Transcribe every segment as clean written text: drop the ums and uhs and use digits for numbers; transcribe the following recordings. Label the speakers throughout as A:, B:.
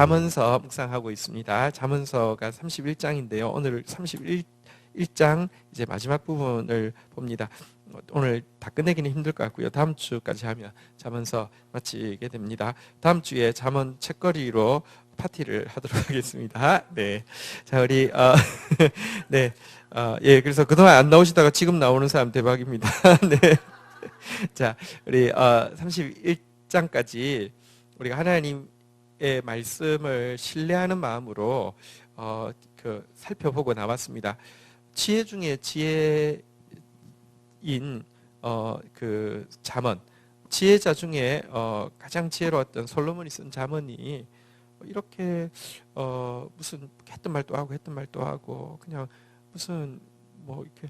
A: 잠언서 묵상하고 있습니다. 잠언서가 31장인데요. 오늘 31장 이제 마지막 부분을 봅니다. 오늘 다 끝내기는 힘들 것 같고요. 다음 주까지 하면 잠언서 마치게 됩니다. 다음 주에 잠언 책거리로 파티를 하도록 하겠습니다. 네, 자 우리 네, 예, 그래서 그동안 안 나오시다가 지금 나오는 사람 대박입니다. 네, 자 우리 31장까지 우리가 하나님의 말씀을 신뢰하는 마음으로 살펴보고 나왔습니다. 지혜 중에 지혜인 그 잠언, 지혜자 중에 가장 지혜로웠던 솔로몬이 쓴 잠언이 이렇게 무슨 했던 말도 하고 그냥 무슨 뭐 이렇게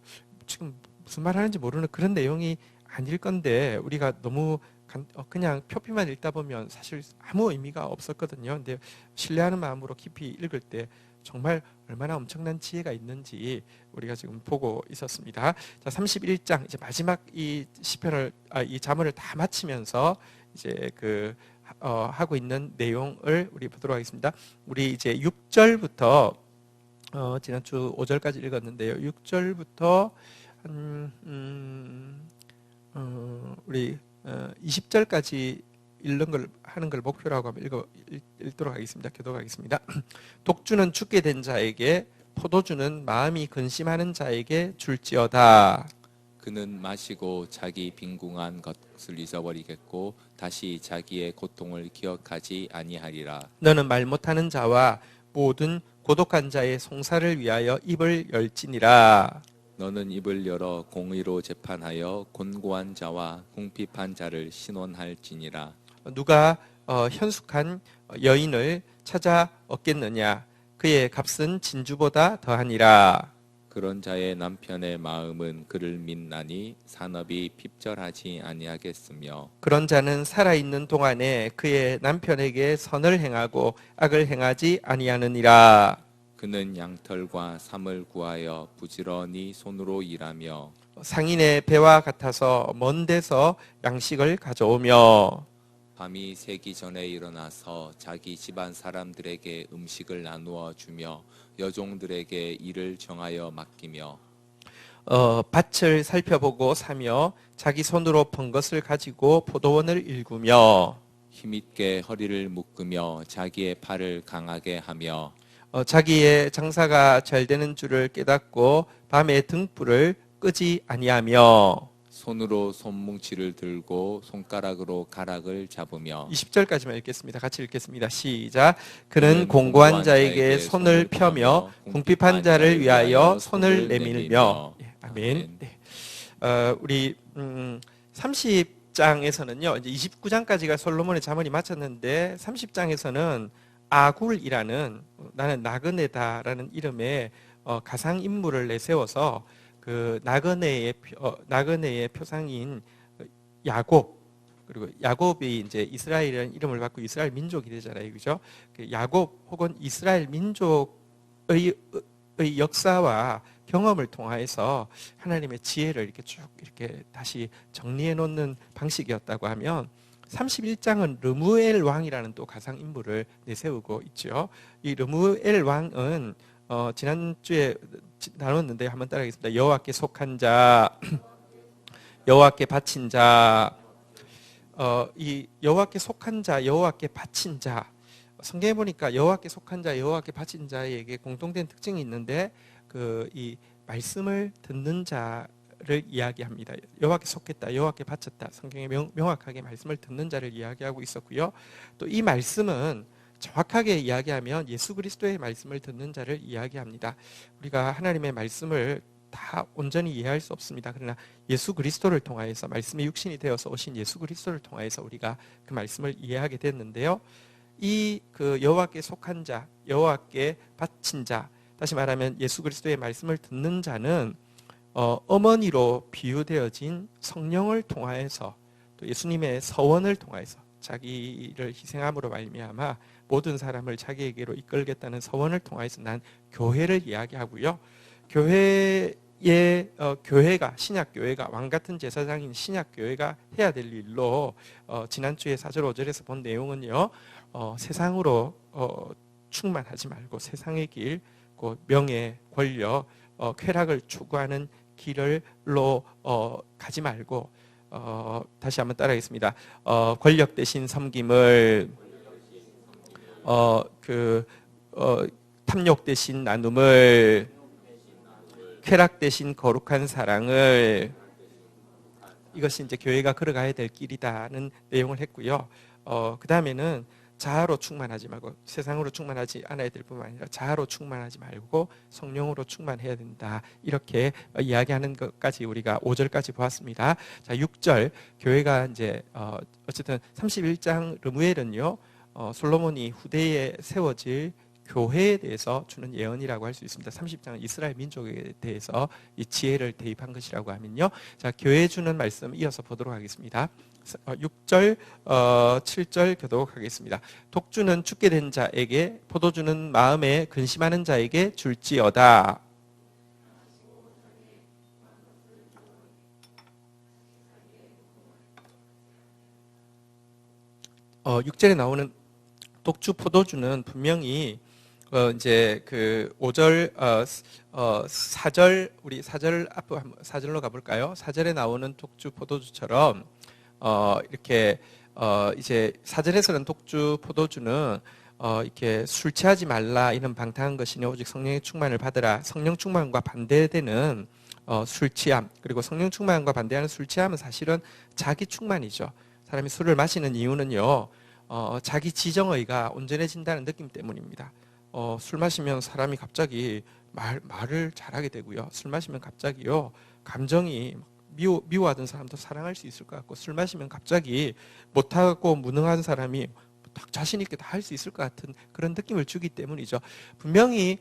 A: 지금 무슨 말 하는지 모르는 그런 내용이 아닐 건데 우리가 너무 그냥 표피만 읽다 보면 사실 아무 의미가 없었거든요. 근데 신뢰하는 마음으로 깊이 읽을 때 정말 얼마나 엄청난 지혜가 있는지 우리가 지금 보고 있었습니다. 자, 31장 이제 마지막 이 시편을 이 잠언을 다 마치면서 이제 하고 있는 내용을 우리 보도록 하겠습니다. 우리 이제 6절부터 지난주 5절까지 읽었는데요. 6절부터 우리 20절까지 하는 걸 목표로 하고 읽도록 하겠습니다. 교독하겠습니다. 독주는 죽게 된 자에게, 포도주는 마음이 근심하는 자에게 줄지어다.
B: 그는 마시고 자기 빈궁한 것을 잊어버리겠고 다시 자기의 고통을 기억하지 아니하리라.
A: 너는 말 못하는 자와 모든 고독한 자의 송사를 위하여 입을 열지니라.
B: 너는 입을 열어 공의로 재판하여 곤고한 자와 궁핍한 자를 신원할지니라.
A: 누가 현숙한 여인을 찾아 얻겠느냐? 그의 값은 진주보다 더하니라.
B: 그런 자의 남편의 마음은 그를 믿나니 산업이 핍절하지 아니하겠으며
A: 그런 자는 살아있는 동안에 그의 남편에게 선을 행하고 악을 행하지 아니하느니라.
B: 그는 양털과 삼을 구하여 부지런히 손으로 일하며
A: 상인의 배와 같아서 먼 데서 양식을 가져오며
B: 밤이 새기 전에 일어나서 자기 집안 사람들에게 음식을 나누어 주며 여종들에게 일을 정하여 맡기며
A: 밭을 살펴보고 사며 자기 손으로 번 것을 가지고 포도원을 일구며
B: 힘있게 허리를 묶으며 자기의 팔을 강하게 하며
A: 자기의 장사가 잘 되는 줄을 깨닫고 밤에 등불을 끄지 아니하며
B: 손으로 손뭉치를 들고 손가락으로 가락을 잡으며
A: 20절까지만 읽겠습니다. 같이 읽겠습니다. 시작. 그는 공고한 자에게 손을 펴며 궁핍한 자를 위하여 손을 내밀며. 예, 아멘. 네. 우리 30장에서는요. 이제 29장까지가 솔로몬의 잠언이 마쳤는데 30장에서는 아굴이라는 나는 나그네다라는 이름의 가상 인물을 내세워서 그 나그네의 표상인 야곱, 그리고 야곱이 이제 이스라엘이라는 이름을 받고 이스라엘 민족이 되잖아요, 그죠? 야곱 혹은 이스라엘 민족의 역사와 경험을 통해서 하나님의 지혜를 이렇게 쭉 이렇게 다시 정리해 놓는 방식이었다고 하면 31장은 르무엘 왕이라는 또 가상 인물을 내세우고 있죠. 이 르무엘 왕은 지난주에 나눴는데 한번 따라하겠습니다. 여호와께 속한 자, 여호와께 바친 자, 이 여호와께 속한 자, 여호와께 바친 자. 성경에 보니까 여호와께 속한 자, 여호와께 바친 자에게 공통된 특징이 있는데 이 말씀을 듣는 자를 이야기합니다. 여호와께 속했다, 여호와께 바쳤다. 성경에 명확하게 말씀을 듣는 자를 이야기하고 있었고요. 또 이 말씀은 정확하게 이야기하면 예수 그리스도의 말씀을 듣는 자를 이야기합니다. 우리가 하나님의 말씀을 다 온전히 이해할 수 없습니다. 그러나 예수 그리스도를 통하여서 말씀이 육신이 되어서 오신 예수 그리스도를 통하여서 우리가 그 말씀을 이해하게 됐는데요. 이 여호와께 속한 자, 여호와께 바친 자, 다시 말하면 예수 그리스도의 말씀을 듣는 자는 어머니로 비유되어진 성령을 통하여서 또 예수님의 서원을 통하여서 자기를 희생함으로 말미암아 모든 사람을 자기에게로 이끌겠다는 서원을 통해서 난 교회를 이야기하고요. 교회가 신약 교회가 왕 같은 제사장인 신약 교회가 해야 될 일로 지난주에 4절 5절에서 본 내용은요. 세상으로 충만하지 말고 세상의 길, 그 명예, 권력, 쾌락을 추구하는 길로 가지 말고 다시 한번 따라하겠습니다. 권력 대신 섬김을, 탐욕 대신 나눔을, 쾌락 대신 거룩한 사랑을, 이것이 이제 교회가 걸어가야 될 길이다는 내용을 했고요. 그 다음에는 자아로 충만하지 말고, 세상으로 충만하지 않아야 될 뿐만 아니라 자아로 충만하지 말고 성령으로 충만해야 된다. 이렇게 이야기하는 것까지 우리가 5절까지 보았습니다. 자, 6절 교회가 이제 어쨌든 31장 르무엘은요, 솔로몬이 후대에 세워질 교회에 대해서 주는 예언이라고 할 수 있습니다. 30장은 이스라엘 민족에 대해서 이 지혜를 대입한 것이라고 하면요. 자, 교회에 주는 말씀 이어서 보도록 하겠습니다. 6절, 7절 교독 하겠습니다. 독주는 죽게 된 자에게, 포도주는 마음에 근심하는 자에게 줄지어다. 6절에 나오는 독주, 포도주는 분명히 이제 그 5절, 4절, 우리 4절 앞으로 4절로 가볼까요? 4절에 나오는 독주, 포도주처럼 이렇게 이제 4절에서는 독주, 포도주는 이렇게 술 취하지 말라 이런 방탕한 것이니 오직 성령의 충만을 받으라. 성령 충만과 반대되는 술 취함, 그리고 성령 충만과 반대하는 술 취함은 사실은 자기 충만이죠. 사람이 술을 마시는 이유는요, 자기 지정의가 온전해진다는 느낌 때문입니다. 술 마시면 사람이 갑자기 말을 잘하게 되고요. 술 마시면 갑자기요, 감정이 미워하던 사람도 사랑할 수 있을 것 같고, 술 마시면 갑자기 못하고 무능한 사람이 딱 자신 있게 다 할 수 있을 것 같은 그런 느낌을 주기 때문이죠. 분명히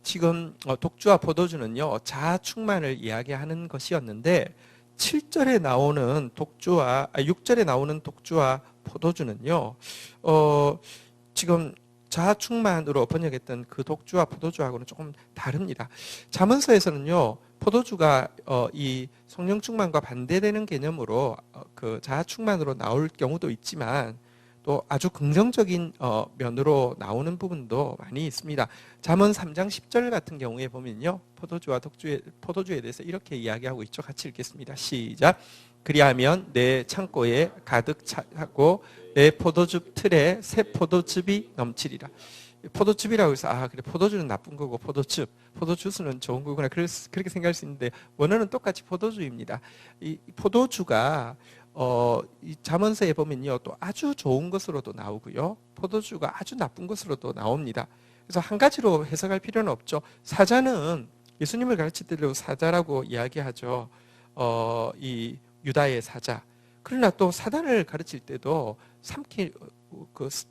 A: 지금 독주와 포도주는요, 자아 충만을 이야기하는 것이었는데 7절에 나오는 독주와 6절에 나오는 독주와 포도주는요, 지금 자아 충만으로 번역했던 그 독주와 포도주하고는 조금 다릅니다. 잠언서에서는요, 포도주가 이 성령 충만과 반대되는 개념으로 그 자아 충만으로 나올 경우도 있지만 또 아주 긍정적인 면으로 나오는 부분도 많이 있습니다. 잠언 3장 10절 같은 경우에 보면요, 포도주와 포도주에 대해서 이렇게 이야기하고 있죠. 같이 읽겠습니다. 시작. 그리하면 내 창고에 가득 차고 내 포도즙 틀에 새 포도즙이 넘치리라. 포도즙이라고 해서 그래, 포도주는 나쁜 거고 포도주스는 좋은 거구나 그렇게 생각할 수 있는데, 원어는 똑같이 포도주입니다. 이 포도주가 이 잠언서에 보면요, 또 아주 좋은 것으로도 나오고요, 포도주가 아주 나쁜 것으로도 나옵니다. 그래서 한 가지로 해석할 필요는 없죠. 사자는 예수님을 가르칠 때도 사자라고 이야기하죠. 이 유다의 사자. 그러나 또 사단을 가르칠 때도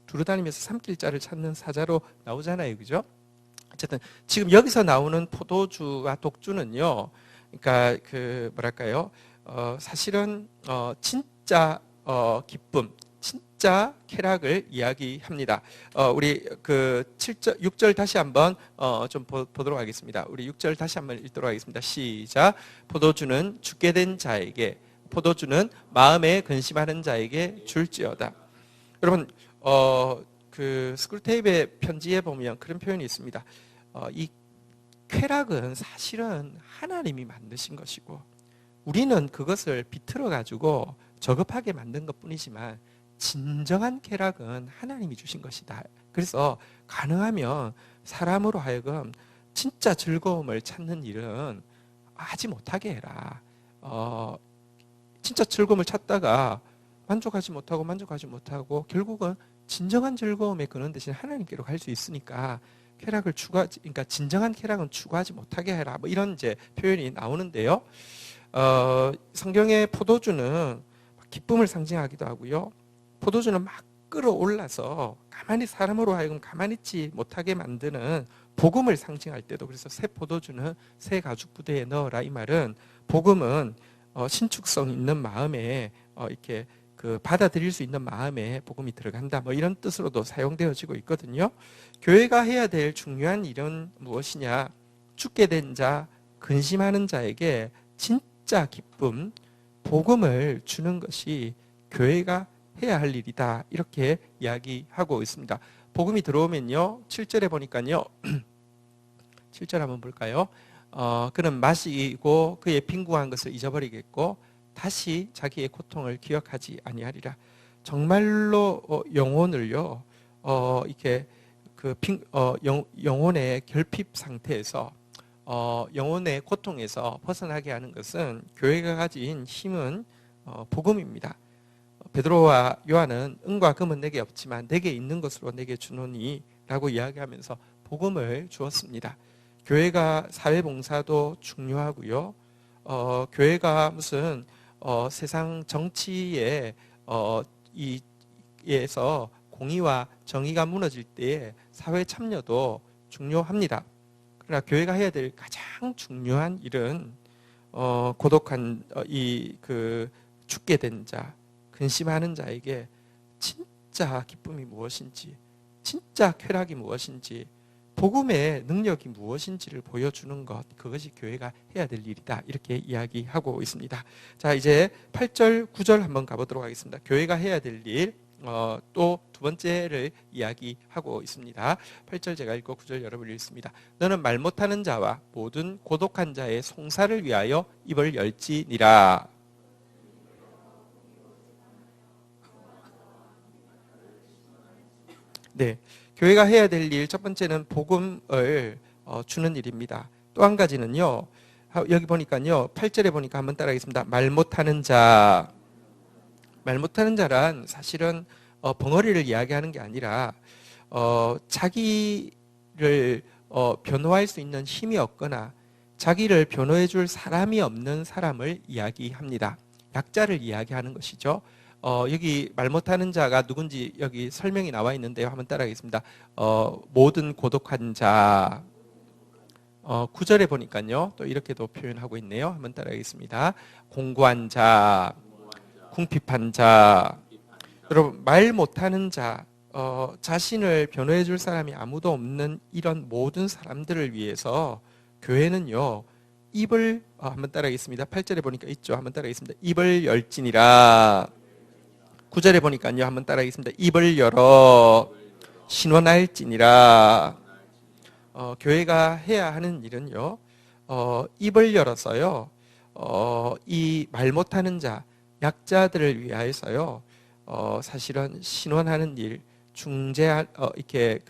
A: 두루다니면서 삼킬자를 찾는 사자로 나오잖아요, 그죠? 어쨌든 지금 여기서 나오는 포도주와 독주는요, 그러니까 그 뭐랄까요? 사실은 진짜 기쁨, 진짜 쾌락을 이야기합니다. 우리 그 7절, 6절 다시 한번 좀 보도록 하겠습니다. 우리 6절 다시 한번 읽도록 하겠습니다. 시작. 포도주는 죽게 된 자에게, 포도주는 마음에 근심하는 자에게 줄지어다. 여러분, 그 스크루테이프의 편지에 보면 그런 표현이 있습니다. 이 쾌락은 사실은 하나님이 만드신 것이고, 우리는 그것을 비틀어 가지고 저급하게 만든 것뿐이지만 진정한 쾌락은 하나님이 주신 것이다. 그래서 가능하면 사람으로 하여금 진짜 즐거움을 찾는 일은 하지 못하게 해라. 진짜 즐거움을 찾다가 만족하지 못하고 결국은 진정한 즐거움에 그는 대신 하나님께로 갈 수 있으니까 그러니까 진정한 쾌락은 추구하지 못하게 해라. 뭐 이런 이제 표현이 나오는데요. 성경의 포도주는 기쁨을 상징하기도 하고요, 포도주는 막 끌어올라서 사람으로 하여금 가만히 있지 못하게 만드는 복음을 상징할 때도, 그래서 새 포도주는 새 가죽 부대에 넣어라, 이 말은 복음은 신축성 있는 마음에 이렇게 그 받아들일 수 있는 마음에 복음이 들어간다, 뭐 이런 뜻으로도 사용되어지고 있거든요. 교회가 해야 될 중요한 일은 무엇이냐? 죽게 된 자, 근심하는 자에게 진짜 기쁨, 복음을 주는 것이 교회가 해야 할 일이다. 이렇게 이야기하고 있습니다. 복음이 들어오면요. 7절에 보니까요. 7절 한번 볼까요? 그는 마시고 그의 빈궁한 것을 잊어버리겠고 다시 자기의 고통을 기억하지 아니하리라. 정말로 영혼을요. 이렇게 영혼의 결핍 상태에서 영혼의 고통에서 벗어나게 하는 것은 교회가 가진 힘은 복음입니다. 베드로와 요한은 은과 금은 내게 없지만 내게 있는 것으로 내게 주노니 라고 이야기하면서 복음을 주었습니다. 교회가 사회봉사도 중요하고요. 교회가 무슨 세상 정치에 이에서 공의와 정의가 무너질 때에 사회 참여도 중요합니다. 그러나 교회가 해야 될 가장 중요한 일은 고독한 죽게 된 자, 근심하는 자에게 진짜 기쁨이 무엇인지, 진짜 쾌락이 무엇인지, 복음의 능력이 무엇인지를 보여주는 것, 그것이 교회가 해야 될 일이다. 이렇게 이야기하고 있습니다. 자, 이제 8절, 9절 한번 가보도록 하겠습니다. 교회가 해야 될 일, 또 두 번째를 이야기하고 있습니다. 8절 제가 읽고 9절 여러분이 읽습니다. 너는 말 못하는 자와 모든 고독한 자의 송사를 위하여 입을 열지니라. 네, 교회가 해야 될 일 첫 번째는 복음을 주는 일입니다. 또 한 가지는요. 여기 보니까요. 8절에 보니까 한번 따라하겠습니다. 말 못하는 자. 말 못하는 자란 사실은 벙어리를 이야기하는 게 아니라 자기를 변호할 수 있는 힘이 없거나 자기를 변호해 줄 사람이 없는 사람을 이야기합니다. 약자를 이야기하는 것이죠. 여기 말 못하는 자가 누군지 여기 설명이 나와 있는데요. 한번 따라하겠습니다. 모든 고독한 자. 9절에 보니까요. 또 이렇게도 표현하고 있네요. 한번 따라하겠습니다. 공고한 자, 궁핍한 자. 여러분, 말 못하는 자, 자신을 변호해 줄 사람이 아무도 없는 이런 모든 사람들을 위해서 교회는요. 입을 한번 따라하겠습니다. 8절에 보니까 있죠. 한번 따라하겠습니다. 입을 열지니라. 9절에 보니까요. 한번 따라하겠습니다. 입을 열어 신원할지니라. 교회가 해야 하는 일은요. 입을 열어서요. 이 말 못하는 자, 약자들을 위하여서요. 사실은 신원하는 일, 이렇게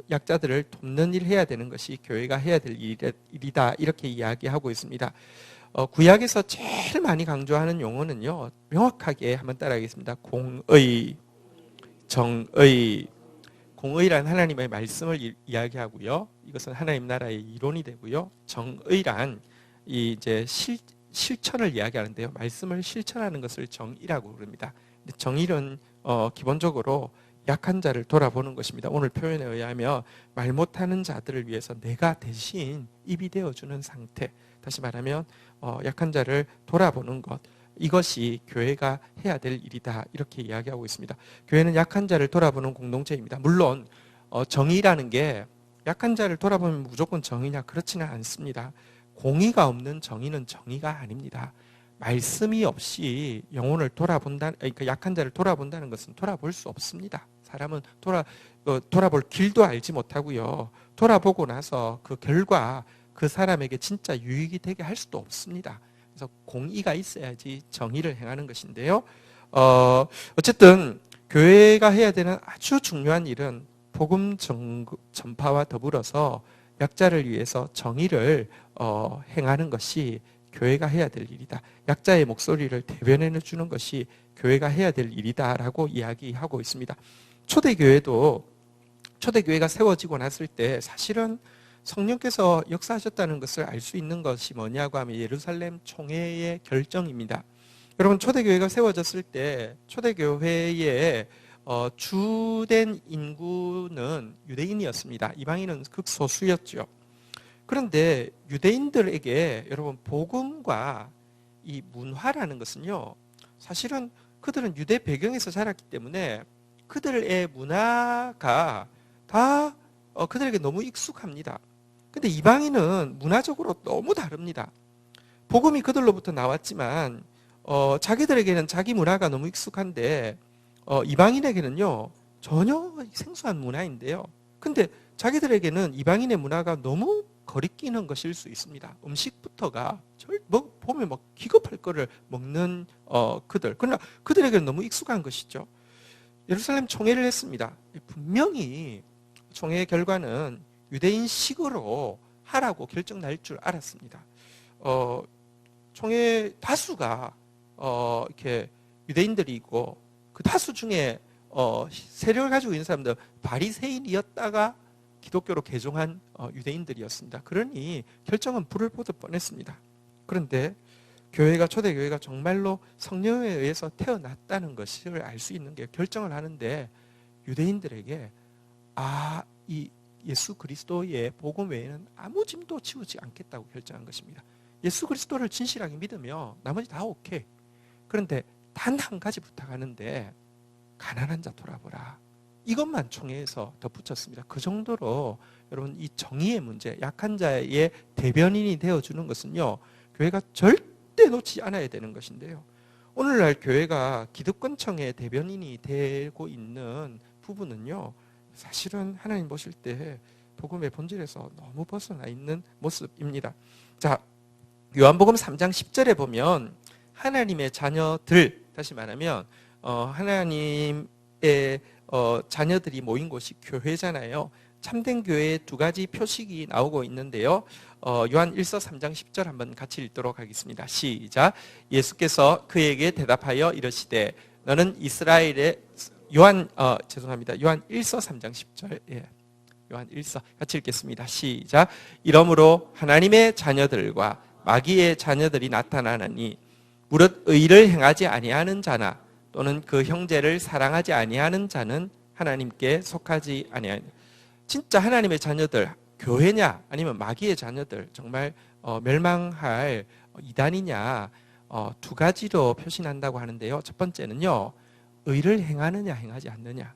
A: 약자들을 돕는 일 해야 되는 것이 교회가 해야 될 일이다. 이렇게 이야기하고 있습니다. 구약에서 제일 많이 강조하는 용어는요. 명확하게 한번 따라하겠습니다. 공의, 정의. 공의란 하나님의 말씀을 이야기하고요. 이것은 하나님 나라의 이론이 되고요. 정의란 이제 실천을 이야기하는데요. 말씀을 실천하는 것을 정의라고 부릅니다. 정의는 기본적으로 약한 자를 돌아보는 것입니다. 오늘 표현에 의하면 말 못하는 자들을 위해서 내가 대신 입이 되어주는 상태. 다시 말하면 약한 자를 돌아보는 것. 이것이 교회가 해야 될 일이다. 이렇게 이야기하고 있습니다. 교회는 약한 자를 돌아보는 공동체입니다. 물론 정의라는 게 약한 자를 돌아보면 무조건 정의냐 그렇지는 않습니다. 공의가 없는 정의는 정의가 아닙니다. 말씀이 없이 영혼을 그러니까 약한 자를 돌아본다는 것은 돌아볼 수 없습니다. 사람은 돌아볼 길도 알지 못하고요. 돌아보고 나서 그 결과 그 사람에게 진짜 유익이 되게 할 수도 없습니다. 그래서 공의가 있어야지 정의를 행하는 것인데요. 어쨌든 교회가 해야 되는 아주 중요한 일은 복음 전파와 더불어서 약자를 위해서 정의를 행하는 것이 교회가 해야 될 일이다. 약자의 목소리를 대변해 주는 것이 교회가 해야 될 일이다라고 이야기하고 있습니다. 초대교회가 세워지고 났을 때 사실은 성령께서 역사하셨다는 것을 알 수 있는 것이 뭐냐고 하면 예루살렘 총회의 결정입니다. 여러분, 초대교회가 세워졌을 때 초대교회의 주된 인구는 유대인이었습니다. 이방인은 극소수였죠. 그런데 유대인들에게 여러분 복음과 이 문화라는 것은요. 사실은 그들은 유대 배경에서 자랐기 때문에 그들의 문화가 다 그들에게 너무 익숙합니다. 근데 이방인은 문화적으로 너무 다릅니다. 복음이 그들로부터 나왔지만 자기들에게는 자기 문화가 너무 익숙한데 이방인에게는요 전혀 생소한 문화인데요. 근데 자기들에게는 이방인의 문화가 너무 거리끼는 것일 수 있습니다. 음식부터가 보면 막 기겁할 거를 먹는 그들. 그러나 그들에게는 너무 익숙한 것이죠. 예루살렘 총회를 했습니다. 분명히 총회 결과는 유대인식으로 하라고 결정 날 줄 알았습니다. 총회 다수가 이렇게 유대인들이고 그 다수 중에 세력을 가지고 있는 사람들 바리새인이었다가 기독교로 개종한 유대인들이었습니다. 그러니 결정은 불을 보듯 뻔했습니다. 그런데 초대교회가 정말로 성령에 의해서 태어났다는 것을 알 수 있는 게 결정을 하는데 유대인들에게 이 예수 그리스도의 복음 외에는 아무 짐도 지우지 않겠다고 결정한 것입니다. 예수 그리스도를 진실하게 믿으며 나머지 다 오케이. 그런데 단 한 가지 부탁하는데 가난한 자 돌아보라. 이것만 총회에서 덧붙였습니다. 그 정도로 여러분 이 정의의 문제, 약한 자의 대변인이 되어주는 것은요 교회가 절대 놓지 않아야 되는 것인데요. 오늘날 교회가 기득권층의 대변인이 되고 있는 부분은요 사실은 하나님 보실 때 복음의 본질에서 너무 벗어나 있는 모습입니다. 자, 요한복음 3장 10절에 보면 하나님의 자녀들, 다시 말하면 하나님의 자녀들이 모인 곳이 교회잖아요. 참된 교회의 두 가지 표식이 나오고 있는데요. 요한 1서 3장 10절 한번 같이 읽도록 하겠습니다. 시작. 예수께서 그에게 대답하여 이르시되 너는 이스라엘의 요한 1서 3장 10절. 예. 요한 1서 같이 읽겠습니다. 시작. 이러므로 하나님의 자녀들과 마귀의 자녀들이 나타나느니 무릇 의를 행하지 아니하는 자나 또는 그 형제를 사랑하지 아니하는 자는 하나님께 속하지 아니하니. 진짜 하나님의 자녀들 교회냐 아니면 마귀의 자녀들 정말 멸망할 이단이냐 두 가지로 표시한다고 하는데요. 첫 번째는요. 의를 행하느냐 행하지 않느냐.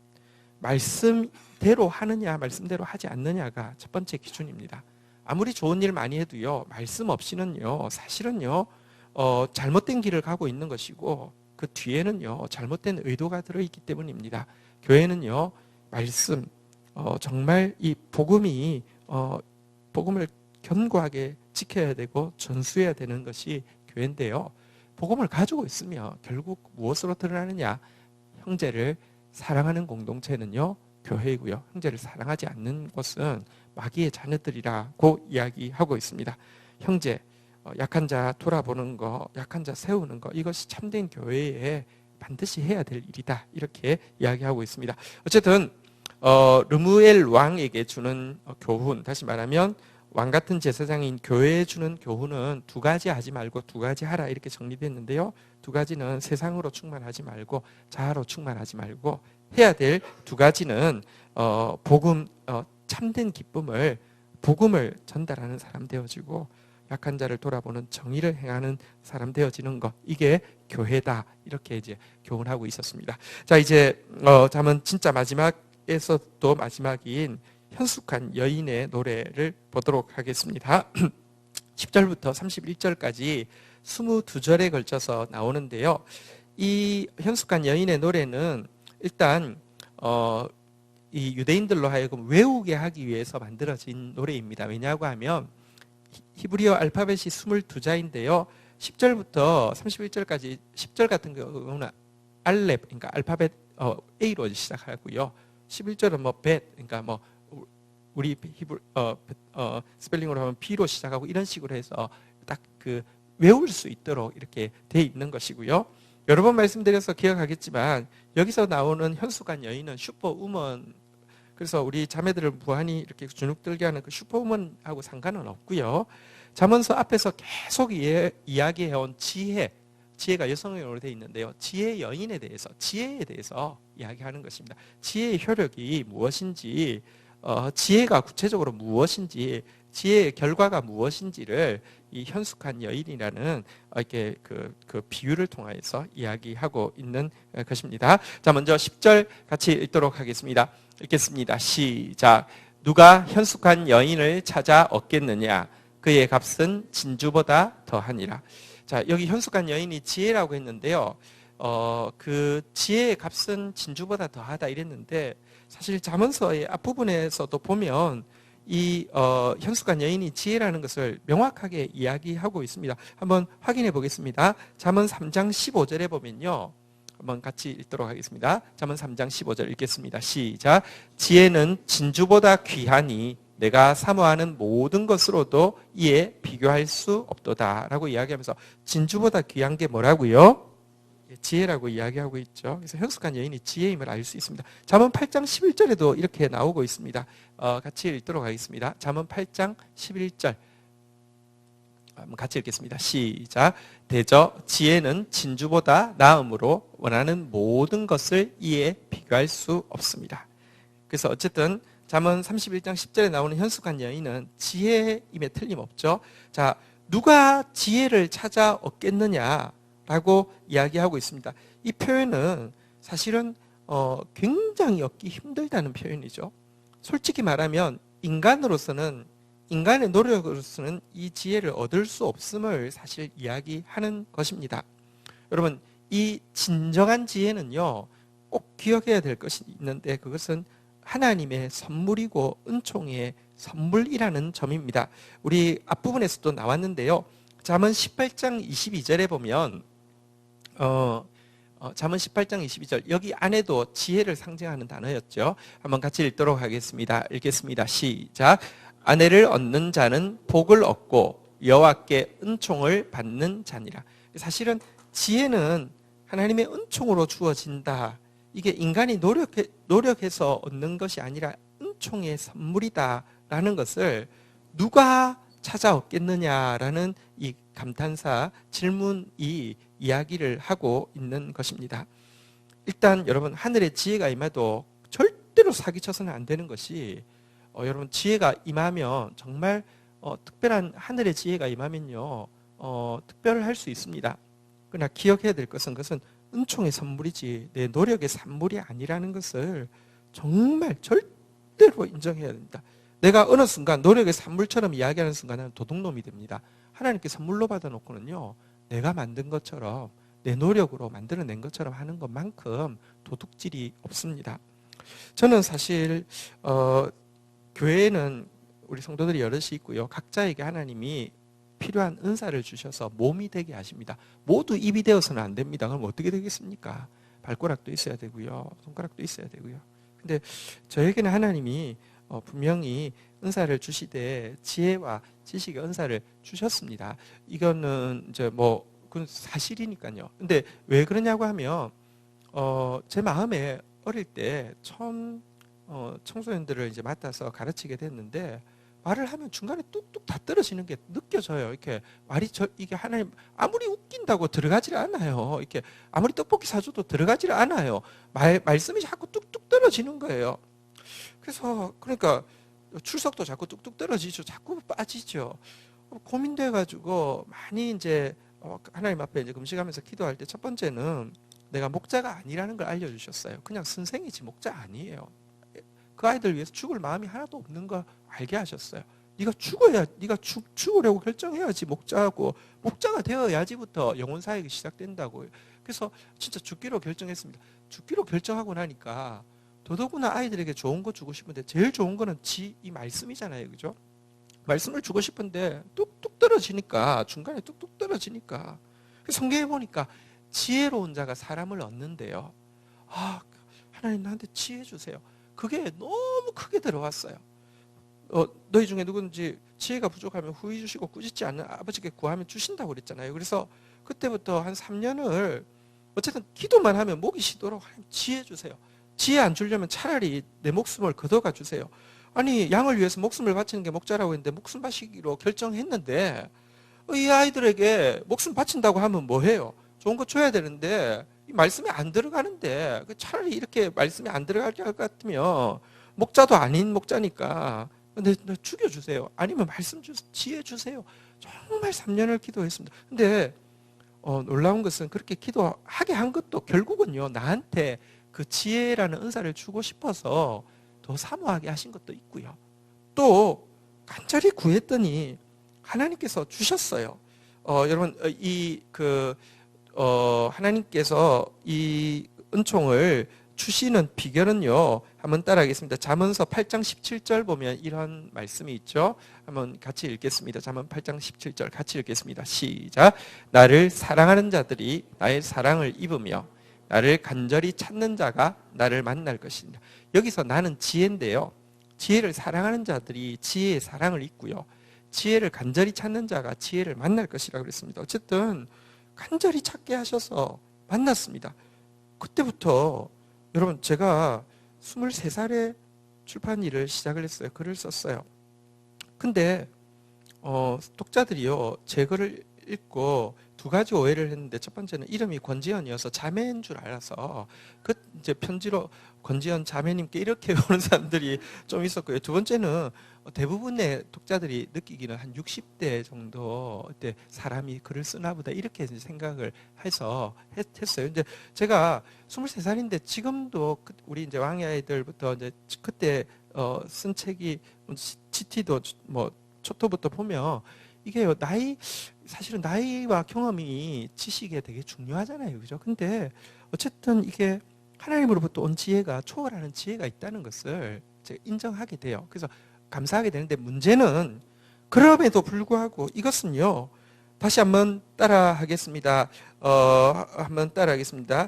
A: 말씀대로 하느냐 말씀대로 하지 않느냐가 첫 번째 기준입니다. 아무리 좋은 일 많이 해도요. 말씀 없이는요. 사실은요. 잘못된 길을 가고 있는 것이고 그 뒤에는요. 잘못된 의도가 들어있기 때문입니다. 교회는요. 말씀 정말 이 복음을 견고하게 지켜야 되고 전수해야 되는 것이 교회인데요. 복음을 가지고 있으면 결국 무엇으로 드러나느냐? 형제를 사랑하는 공동체는요. 교회이고요. 형제를 사랑하지 않는 것은 마귀의 자녀들이라고 이야기하고 있습니다. 형제, 약한 자 돌아보는 거, 약한 자 세우는 거 이것이 참된 교회에 반드시 해야 될 일이다. 이렇게 이야기하고 있습니다. 어쨌든 르무엘 왕에게 주는 교훈, 다시 말하면 왕 같은 제사장인 교회에 주는 교훈은 두 가지 하지 말고 두 가지 하라 이렇게 정리됐는데요. 두 가지는 세상으로 충만하지 말고 자아로 충만하지 말고 해야 될 두 가지는 복음, 참된 기쁨을 복음을 전달하는 사람 되어지고 약한 자를 돌아보는 정의를 행하는 사람 되어지는 것, 이게 교회다 이렇게 이제 교훈하고 있었습니다. 자, 이제 다음은 진짜 마지막에서 또 마지막인 현숙한 여인의 노래를 보도록 하겠습니다. 10절부터 31절까지 22절에 걸쳐서 나오는데요. 이 현숙한 여인의 노래는 일단 이 유대인들로 하여금 외우게 하기 위해서 만들어진 노래입니다. 왜냐하고 하면 히브리어 알파벳이 22자인데요. 10절부터 31절까지 10절 같은 경우는 알렙, 그러니까 알파벳 A로 시작하고요. 11절은 뭐 벳, 그러니까 뭐 우리 스펠링으로 하면 B로 시작하고 이런 식으로 해서 딱 그 외울 수 있도록 이렇게 돼 있는 것이고요. 여러 번 말씀드려서 기억하겠지만 여기서 나오는 현숙한 여인은 슈퍼우먼, 그래서 우리 자매들을 무한히 이렇게 주눅들게 하는 그 슈퍼우먼하고 상관은 없고요. 잠언서 앞에서 계속 이야기해온 지혜가 여성으로 되어 있는데요. 지혜의 여인에 대해서, 지혜에 대해서 이야기하는 것입니다. 지혜의 효력이 무엇인지, 지혜가 구체적으로 무엇인지, 지혜의 결과가 무엇인지를 이 현숙한 여인이라는 이렇게 그 비유를 통해서 이야기하고 있는 것입니다. 자, 먼저 10절 같이 읽도록 하겠습니다. 읽겠습니다. 시작. 누가 현숙한 여인을 찾아 얻겠느냐? 그의 값은 진주보다 더하니라. 자, 여기 현숙한 여인이 지혜라고 했는데요. 그 지혜의 값은 진주보다 더하다 이랬는데 사실 잠언서의 앞부분에서도 보면 이 현숙한 여인이 지혜라는 것을 명확하게 이야기하고 있습니다. 한번 확인해 보겠습니다. 잠언 3장 15절에 보면요. 한번 같이 읽도록 하겠습니다. 잠언 3장 15절 읽겠습니다. 시작. 지혜는 진주보다 귀하니 내가 사모하는 모든 것으로도 이에 비교할 수 없도다 라고 이야기하면서 진주보다 귀한 게 뭐라고요? 지혜라고 이야기하고 있죠. 그래서 현숙한 여인이 지혜임을 알 수 있습니다. 잠언 8장 11절에도 이렇게 나오고 있습니다. 같이 읽도록 하겠습니다. 잠언 8장 11절 같이 읽겠습니다. 시작. 대저 지혜는 진주보다 나음으로 원하는 모든 것을 이에 비교할 수 없습니다. 그래서 어쨌든 잠언 31장 10절에 나오는 현숙한 여인은 지혜임에 틀림없죠. 자, 누가 지혜를 찾아 얻겠느냐라고 이야기하고 있습니다. 이 표현은 사실은 굉장히 얻기 힘들다는 표현이죠. 솔직히 말하면 인간의 노력으로서는 이 지혜를 얻을 수 없음을 사실 이야기하는 것입니다. 여러분, 이 진정한 지혜는요, 꼭 기억해야 될 것이 있는데 그것은 하나님의 선물이고 은총의 선물이라는 점입니다. 우리 앞부분에서도 나왔는데요. 잠언 18장 22절에 보면 잠언 18장 22절 여기 안에도 지혜를 상징하는 단어였죠. 한번 같이 읽도록 하겠습니다. 읽겠습니다. 시작. 아내를 얻는 자는 복을 얻고 여호와께 은총을 받는 자니라. 사실은 지혜는 하나님의 은총으로 주어진다. 이게 인간이 노력해서 얻는 것이 아니라 은총의 선물이다라는 것을 누가 찾아 얻겠느냐라는 이 감탄사 질문이 이야기를 하고 있는 것입니다. 일단 여러분, 하늘의 지혜가 임해도 절대로 사기쳐서는 안 되는 것이 여러분, 지혜가 임하면 정말 특별한 하늘의 지혜가 임하면요 특별할 수 있습니다. 그러나 기억해야 될 것은 그것은 은총의 선물이지 내 노력의 산물이 아니라는 것을 정말 절대로 인정해야 됩니다. 내가 어느 순간 노력의 산물처럼 이야기하는 순간은 도둑놈이 됩니다. 하나님께 선물로 받아놓고는요 내가 만든 것처럼 내 노력으로 만들어낸 것처럼 하는 것만큼 도둑질이 없습니다. 저는 사실 교회에는 우리 성도들이 여럿이 있고요. 각자에게 하나님이 필요한 은사를 주셔서 몸이 되게 하십니다. 모두 입이 되어서는 안 됩니다. 그럼 어떻게 되겠습니까? 발가락도 있어야 되고요. 손가락도 있어야 되고요. 근데 저에게는 하나님이 분명히 은사를 주시되 지혜와 지식의 은사를 주셨습니다. 이거는 이제 그건 사실이니까요. 근데 왜 그러냐고 하면 제 마음에 어릴 때 처음 청소년들을 이제 맡아서 가르치게 됐는데 말을 하면 중간에 뚝뚝 다 떨어지는 게 느껴져요. 이렇게 말이 이게 하나님 아무리 웃긴다고 들어가질 않아요. 이렇게 아무리 떡볶이 사줘도 들어가질 않아요. 말씀이 자꾸 뚝뚝 떨어지는 거예요. 그래서 그러니까 출석도 자꾸 뚝뚝 떨어지죠. 자꾸 빠지죠. 고민돼가지고 많이 이제 하나님 앞에 이제 금식하면서 기도할 때 첫 번째는 내가 목자가 아니라는 걸 알려주셨어요. 그냥 선생이지 목자 아니에요. 그 아이들 위해서 죽을 마음이 하나도 없는 거 알게 하셨어요. 네가 죽으려고 결정해야지 목자가 되어야지부터 영혼 사역이 시작된다고요. 그래서 진짜 죽기로 결정했습니다. 죽기로 결정하고 나니까 더더구나 아이들에게 좋은 거 주고 싶은데 제일 좋은 거는 이 말씀이잖아요, 그죠? 말씀을 주고 싶은데 뚝뚝 떨어지니까 중간에 뚝뚝 떨어지니까 성경에 보니까 지혜로운 자가 사람을 얻는데요. 하나님 나한테 지혜 주세요. 그게 너무 크게 들어왔어요. 너희 중에 누구든지 지혜가 부족하면 후히 주시고 꾸짖지 않는 아버지께 구하면 주신다고 그랬잖아요. 그래서 그때부터 한 3년을 어쨌든 기도만 하면 목이 쉬도록 지혜 주세요. 지혜 안 주려면 차라리 내 목숨을 걷어가 주세요. 아니 양을 위해서 목숨을 바치는 게 목자라고 했는데 목숨 바치기로 결정했는데 이 아이들에게 목숨 바친다고 하면 뭐해요? 좋은 거 줘야 되는데 이 말씀이 안 들어가는데 차라리 이렇게 말씀이 안 들어갈 것 같으면 목자도 아닌 목자니까 근데 죽여주세요. 아니면 말씀 지혜 주세요. 정말 3년을 기도했습니다. 근데 놀라운 것은 그렇게 기도하게 한 것도 결국은요 나한테 그 지혜라는 은사를 주고 싶어서 더 사모하게 하신 것도 있고요. 또 간절히 구했더니 하나님께서 주셨어요. 여러분 하나님께서 이 은총을 주시는 비결은요. 한번 따라하겠습니다. 잠언서 8장 17절 보면 이런 말씀이 있죠. 한번 같이 읽겠습니다. 잠언 8장 17절 같이 읽겠습니다. 시작. 나를 사랑하는 자들이 나의 사랑을 입으며 나를 간절히 찾는 자가 나를 만날 것입니다. 여기서 나는 지혜인데요. 지혜를 사랑하는 자들이 지혜의 사랑을 입고요. 지혜를 간절히 찾는 자가 지혜를 만날 것이라고 그랬습니다. 어쨌든 간절히 찾게 하셔서 만났습니다. 그때부터 여러분 제가 23살에 출판 일을 시작을 했어요. 글을 썼어요. 근데 독자들이요 제 글을 읽고 두 가지 오해를 했는데, 첫 번째는 이름이 권지현이어서 자매인 줄 알아서 그 이제 편지로 권지현 자매님께 이렇게 오는 사람들이 좀 있었고요. 두 번째는 대부분의 독자들이 느끼기는 한 60대 정도 때 사람이 글을 쓰나 보다 이렇게 생각을 해서 했어요. 이제 제가 23살인데 지금도 우리 이제 왕야애들부터 이제 그때 쓴 책이 GT도 뭐 초토부터 보면 이게요, 사실은 나이와 경험이 지식에 되게 중요하잖아요. 그죠? 근데 어쨌든 이게 하나님으로부터 온 지혜가 초월하는 지혜가 있다는 것을 제가 인정하게 돼요. 그래서 감사하게 되는데, 문제는 그럼에도 불구하고 이것은요, 다시 한번 따라 하겠습니다. 한번 따라 하겠습니다.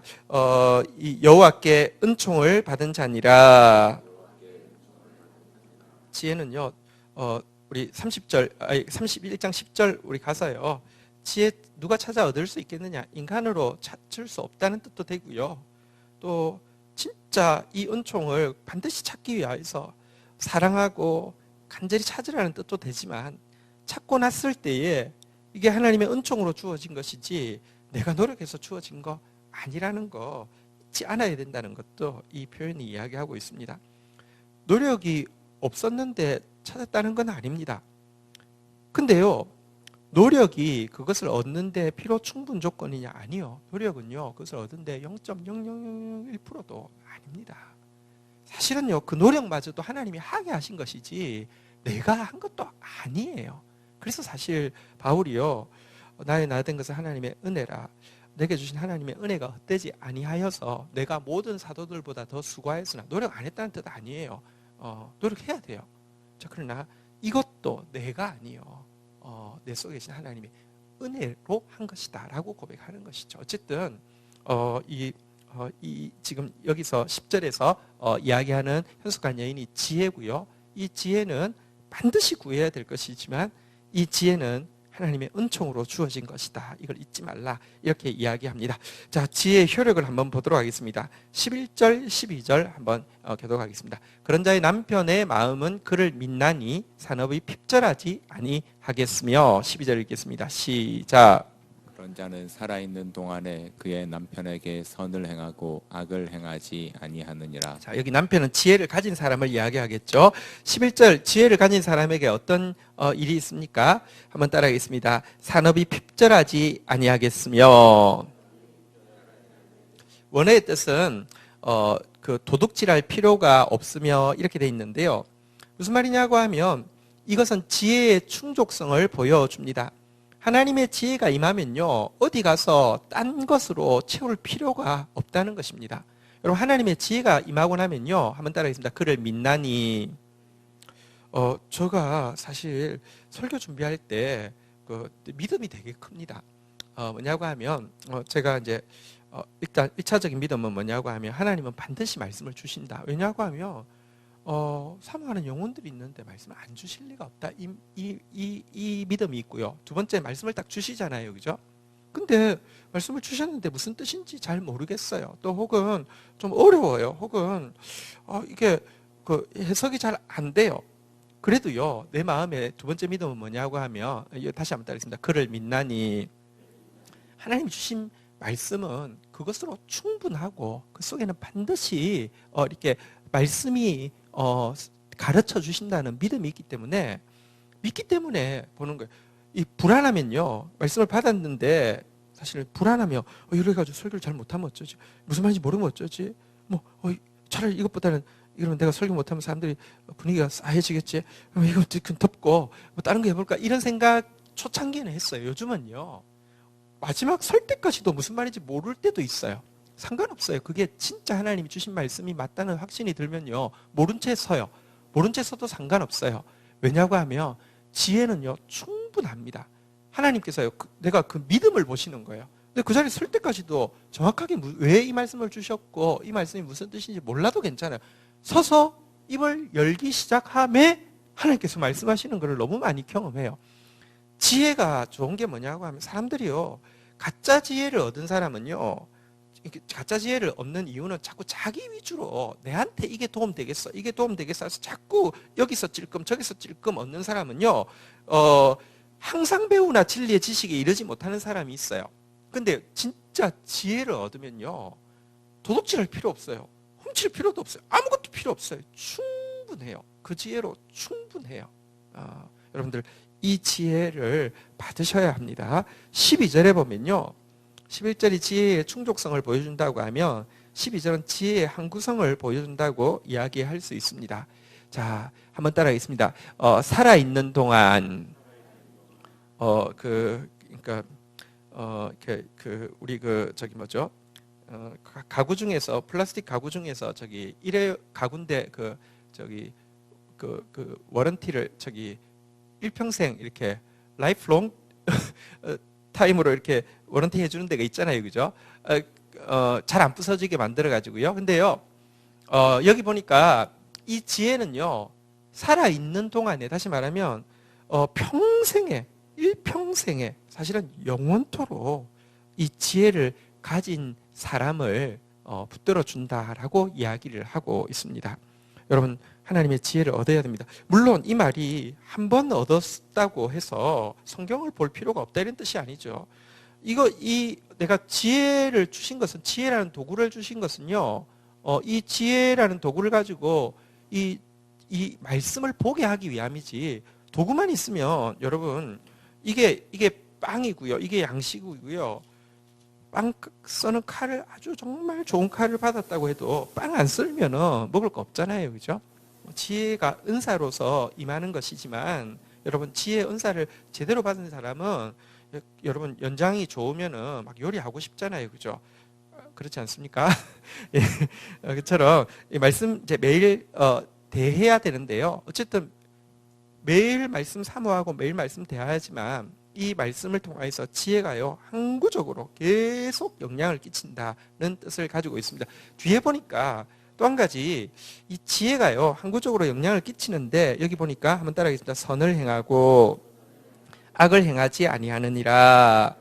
A: 이 여호와께 은총을 받은 자니라. 지혜는요, 우리 31장 10절 우리 가서요. 지혜 누가 찾아 얻을 수 있겠느냐? 인간으로 찾을 수 없다는 뜻도 되고요. 또 진짜 이 은총을 반드시 찾기 위해서 사랑하고 간절히 찾으라는 뜻도 되지만, 찾고 났을 때에 이게 하나님의 은총으로 주어진 것이지 내가 노력해서 주어진 거 아니라는 거 잊지 않아야 된다는 것도 이 표현이 이야기하고 있습니다. 노력이 없었는데 찾았다는 건 아닙니다. 근데요, 노력이 그것을 얻는데 필요 충분 조건이냐? 아니요. 노력은요, 그것을 얻는데 0.0001%도 아닙니다. 사실은요, 그 노력마저도 하나님이 하게 하신 것이지 내가 한 것도 아니에요. 그래서 사실 바울이요, 나의 나된 것은 하나님의 은혜라. 내게 주신 하나님의 은혜가 헛되지 아니하여서 내가 모든 사도들보다 더 수고하였으나, 노력 안 했다는 뜻 아니에요. 노력해야 돼요. 자, 그러나 이것도 내가 아니요, 내 속에 계신 하나님의 은혜로 한 것이다 라고 고백하는 것이죠. 어쨌든 지금 여기서 10절에서 이야기하는 현숙한 여인이 지혜고요. 이 지혜는 반드시 구해야 될 것이지만 이 지혜는 하나님의 은총으로 주어진 것이다. 이걸 잊지 말라. 이렇게 이야기합니다. 자, 지혜의 효력을 한번 보도록 하겠습니다. 11절, 12절 한번 교독하겠습니다. 그런 자의 남편의 마음은 그를 믿나니 산업이 핍절하지 아니하겠으며. 12절 읽겠습니다. 시작.
B: 그런 자는 살아있는 동안에 그의 남편에게 선을 행하고 악을 행하지 아니하느니라.
A: 자, 여기 남편은 지혜를 가진 사람을 이야기하겠죠. 11절, 지혜를 가진 사람에게 어떤 일이 있습니까? 한번 따라하겠습니다. 산업이 핍절하지 아니하겠으며. 원어의 뜻은 그 도둑질할 필요가 없으며 이렇게 돼 있는데요. 무슨 말이냐고 하면 이것은 지혜의 충족성을 보여줍니다. 하나님의 지혜가 임하면요, 어디 가서 딴 것으로 채울 필요가 없다는 것입니다. 여러분, 하나님의 지혜가 임하고 나면요, 한번 따라하겠습니다. 그를 믿나니. 제가 사실 설교 준비할 때 그 믿음이 되게 큽니다. 뭐냐고 하면 제가 이제 일단 1차적인 믿음은 뭐냐고 하면 하나님은 반드시 말씀을 주신다. 왜냐고 하면 사모하는 영혼들이 있는데 말씀을 안 주실 리가 없다. 이 믿음이 있고요. 두 번째, 말씀을 딱 주시잖아요. 그죠? 근데 말씀을 주셨는데 무슨 뜻인지 잘 모르겠어요. 또 혹은 좀 어려워요. 혹은 이게 그 해석이 잘 안 돼요. 그래도요, 내 마음에 두 번째 믿음은 뭐냐고 하면, 다시 한번 따르겠습니다. 그를 믿나니. 하나님 주신 말씀은 그것으로 충분하고 그 속에는 반드시 이렇게 말씀이 가르쳐 주신다는 믿음이 있기 때문에, 믿기 때문에 보는 거예요. 이 불안하면요, 말씀을 받았는데 사실은 불안하면 이래가지고 설교를 잘 못하면 어쩌지? 무슨 말인지 모르면 어쩌지? 뭐 차라리 이것보다는 이러면 내가 설교 못하면 사람들이 분위기가 싸해지겠지? 이거 덥고 뭐 다른 거 해볼까? 이런 생각 초창기에는 했어요. 요즘은요, 마지막 설 때까지도 무슨 말인지 모를 때도 있어요. 상관없어요. 그게 진짜 하나님이 주신 말씀이 맞다는 확신이 들면요, 모른 채 서요. 모른 채 서도 상관없어요. 왜냐고 하면 지혜는요 충분합니다. 하나님께서요 내가 그 믿음을 보시는 거예요. 근데 그 자리에 설 때까지도 정확하게 왜 이 말씀을 주셨고 이 말씀이 무슨 뜻인지 몰라도 괜찮아요. 서서 입을 열기 시작함에 하나님께서 말씀하시는 것을 너무 많이 경험해요. 지혜가 좋은 게 뭐냐고 하면 사람들이요, 가짜 지혜를 얻은 사람은요, 가짜 지혜를 얻는 이유는 자꾸 자기 위주로 내한테 이게 도움 되겠어, 이게 도움 되겠어 해서 자꾸 여기서 찔끔 저기서 찔끔 얻는 사람은요, 항상 배우나 진리의 지식에 이르지 못하는 사람이 있어요. 근데 진짜 지혜를 얻으면요, 도둑질할 필요 없어요. 훔칠 필요도 없어요. 아무것도 필요 없어요. 충분해요. 그 지혜로 충분해요. 여러분들 이 지혜를 받으셔야 합니다. 12절에 보면요, 11절이 지혜의 충족성을 보여준다고 하면 12절은 지혜의 한 구성을 보여준다고 이야기할 수 있습니다. 자, 한번 따라하겠습니다. 살아있는 동안 우리 저기 뭐죠? 가구 중에서, 플라스틱 가구 중에서 저기 일회 가구인데 워런티를 일평생 이렇게 라이프롱 타임으로 이렇게 워런티 해주는 데가 있잖아요, 그죠? 잘 안 부서지게 만들어 가지고요. 근데요, 여기 보니까 이 지혜는요, 살아 있는 동안에, 다시 말하면 평생에, 일평생에, 사실은 영원토록 이 지혜를 가진 사람을 붙들어 준다라고 이야기를 하고 있습니다. 여러분, 하나님의 지혜를 얻어야 됩니다. 물론 이 말이 한 번 얻었다고 해서 성경을 볼 필요가 없다 이런 뜻이 아니죠. 내가 지혜를 주신 것은, 지혜라는 도구를 주신 것은요, 이 지혜라는 도구를 가지고 이 말씀을 보게 하기 위함이지, 도구만 있으면 여러분, 이게 빵이고요, 이게 양식이고요, 빵 써는 칼을, 아주 정말 좋은 칼을 받았다고 해도 빵 안 썰면은 먹을 거 없잖아요, 그죠? 지혜가 은사로서 임하는 것이지만, 여러분, 지혜 은사를 제대로 받은 사람은 여러분 연장이 좋으면은 막 요리하고 싶잖아요, 그죠? 그렇지 않습니까? 예, 그처럼 이 말씀 이제 매일 대해야 되는데요. 어쨌든 매일 말씀 사모하고 매일 말씀 대하지만 이 말씀을 통해서 지혜가요 항구적으로 계속 영향을 끼친다는 뜻을 가지고 있습니다. 뒤에 보니까 또 한 가지, 이 지혜가요 항구적으로 영향을 끼치는데, 여기 보니까 한번 따라하겠습니다. 선을 행하고 악을 행하지 아니하느니라.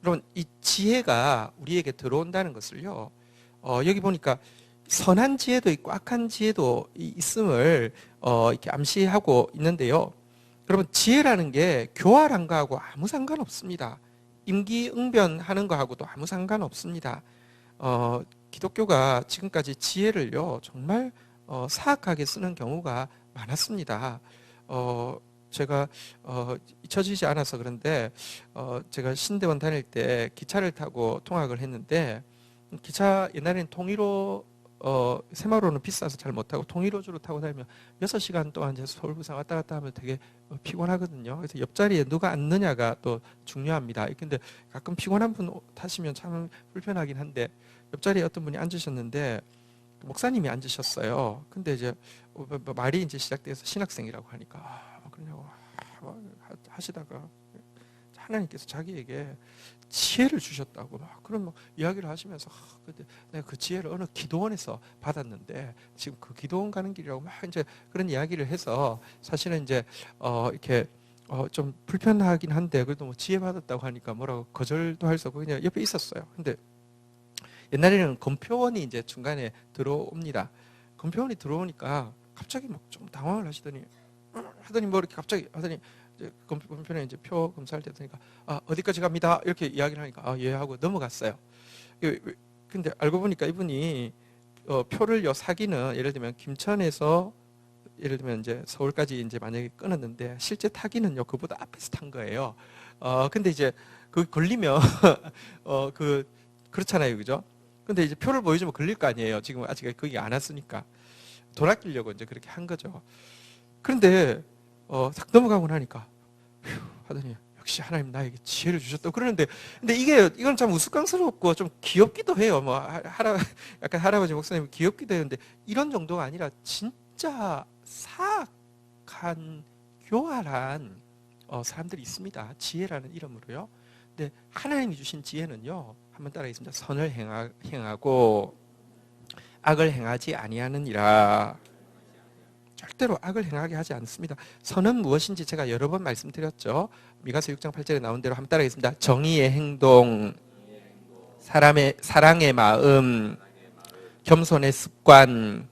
A: 여러분, 이 지혜가 우리에게 들어온다는 것을요, 여기 보니까 선한 지혜도 있고 악한 지혜도 있음을 이렇게 암시하고 있는데요. 여러분, 지혜라는 게 교활한 거하고 아무 상관없습니다. 임기응변하는 거하고도 아무 상관없습니다. 기독교가 지금까지 지혜를요 정말 사악하게 쓰는 경우가 많았습니다. 제가 잊혀지지 않아서 그런데 제가 신대원 다닐 때 기차를 타고 통학을 했는데, 기차 옛날에는 통일호, 새마을호는 비싸서 잘 못 타고 통일호주로 타고 다니면 6시간 동안 이제 서울 부산 왔다 갔다 하면 되게 피곤하거든요. 그래서 옆자리에 누가 앉느냐가 또 중요합니다. 근데 가끔 피곤한 분 타시면 참 불편하긴 한데, 옆자리에 어떤 분이 앉으셨는데 목사님이 앉으셨어요. 근데 이제 말이 이제 시작돼서 신학생이라고 하니까 그러냐고 하시다가 하나님께서 자기에게 지혜를 주셨다고 막 그런 이야기를 하시면서, 근데 내가 그 지혜를 어느 기도원에서 받았는데 지금 그 기도원 가는 길이라고 막 이제 그런 이야기를 해서, 사실은 이제 이렇게 좀 불편하긴 한데 그래도 뭐 지혜 받았다고 하니까 뭐라고 거절도 할 수 없고 그냥 옆에 있었어요. 근데 옛날에는 검표원이 이제 중간에 들어옵니다. 검표원이 들어오니까 갑자기 막 좀 당황을 하시더니 뭐 이렇게 갑자기 하더니, 이제 검표원에 이제 표 검사할 때 되니까 어디까지 갑니다 이렇게 이야기를 하니까 예 하고 넘어갔어요. 근데 알고 보니까 이분이 표를 사기는, 예를 들면 김천에서 예를 들면 이제 서울까지 이제 만약에 끊었는데 실제 타기는요 그보다 앞에서 탄 거예요. 근데 이제 그 걸리면 그렇잖아요, 그죠? 근데 이제 표를 보여주면 걸릴 거 아니에요. 지금 아직 거기 안 왔으니까 돈 아끼려고 이제 그렇게 한 거죠. 그런데 싹 넘어가고 나니까 휴 하더니 역시 하나님 나에게 지혜를 주셨다. 그러는데, 근데 이건 참 우스꽝스럽고 좀 귀엽기도 해요. 뭐, 약간 할아버지 목사님 귀엽기도 해요. 근데 이런 정도가 아니라 진짜 사악한, 교활한 사람들이 있습니다. 지혜라는 이름으로요. 근데 하나님이 주신 지혜는요, 한번 따라하겠습니다. 선을 행하고 악을 행하지 아니하느니라. 절대로 악을 행하게 하지 않습니다. 선은 무엇인지 제가 여러 번 말씀드렸죠. 미가서 6장 8절에 나온 대로 한번 따라하겠습니다. 정의의 행동, 사랑의 마음, 겸손의 습관,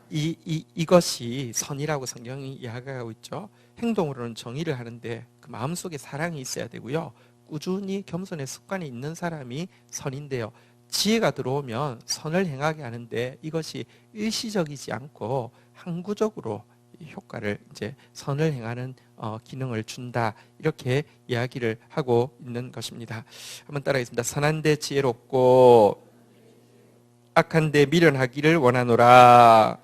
A: 이것이 선이라고 성경이 이야기하고 있죠. 행동으로는 정의를 하는데 그 마음속에 사랑이 있어야 되고요. 꾸준히 겸손의 습관이 있는 사람이 선인데요. 지혜가 들어오면 선을 행하게 하는데 이것이 일시적이지 않고 항구적으로 효과를, 이제 선을 행하는 기능을 준다, 이렇게 이야기를 하고 있는 것입니다. 한번 따라하겠습니다. 선한데 지혜롭고 악한데 미련하기를 원하노라.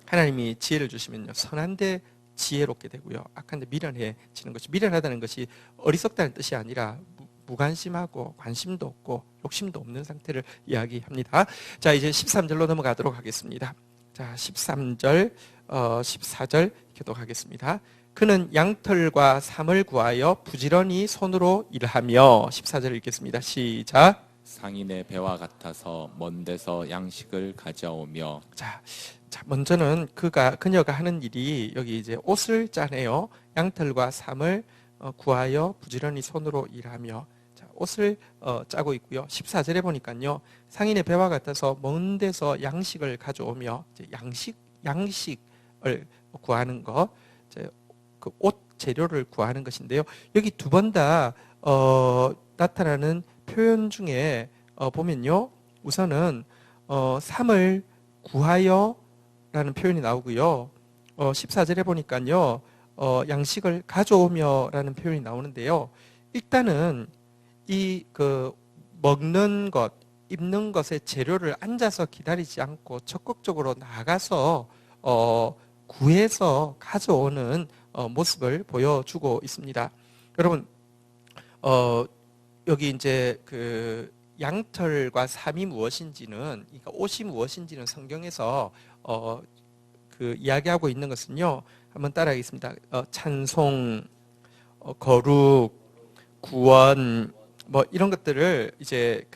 A: 하나님이 지혜를 주시면요, 선한데 지혜롭게 되고요, 악한데 미련해지는 것이, 미련하다는 것이 어리석다는 뜻이 아니라 무관심하고 관심도 없고 욕심도 없는 상태를 이야기합니다. 자, 이제 13절로 넘어가도록 하겠습니다. 자, 13절, 14절 교독하겠습니다. 그는 양털과 삼을 구하여 부지런히 손으로 일하며, 14절 읽겠습니다. 시작.
B: 상인의 배와 같아서 먼 데서 양식을 가져오며.
A: 자, 먼저는 그녀가 하는 일이, 여기 이제 옷을 짜네요. 양털과 삼을 구하여 부지런히 손으로 일하며. 자, 옷을 짜고 있고요. 14절에 보니까요, 상인의 배와 같아서 먼 데서 양식을 가져오며, 이제 양식을 구하는 것, 그 옷 재료를 구하는 것인데요. 여기 두 번 다 나타나는 표현 중에 보면요, 우선은 삼을 구하여 라는 표현이 나오고요. 14절에 보니까요, 양식을 가져오며 라는 표현이 나오는데요. 일단은 먹는 것, 입는 것의 재료를 앉아서 기다리지 않고 적극적으로 나가서 구해서 가져오는 모습을 보여주고 있습니다. 여러분, 여기 이제 그 양털과 삼이 무엇인지는, 그러니까 옷이 무엇인지는 성경에서 그 이야기하고 있는 것은요, 한번 따라하겠습니다. 찬송, 거룩, 구원, 뭐 이런 것들을 이제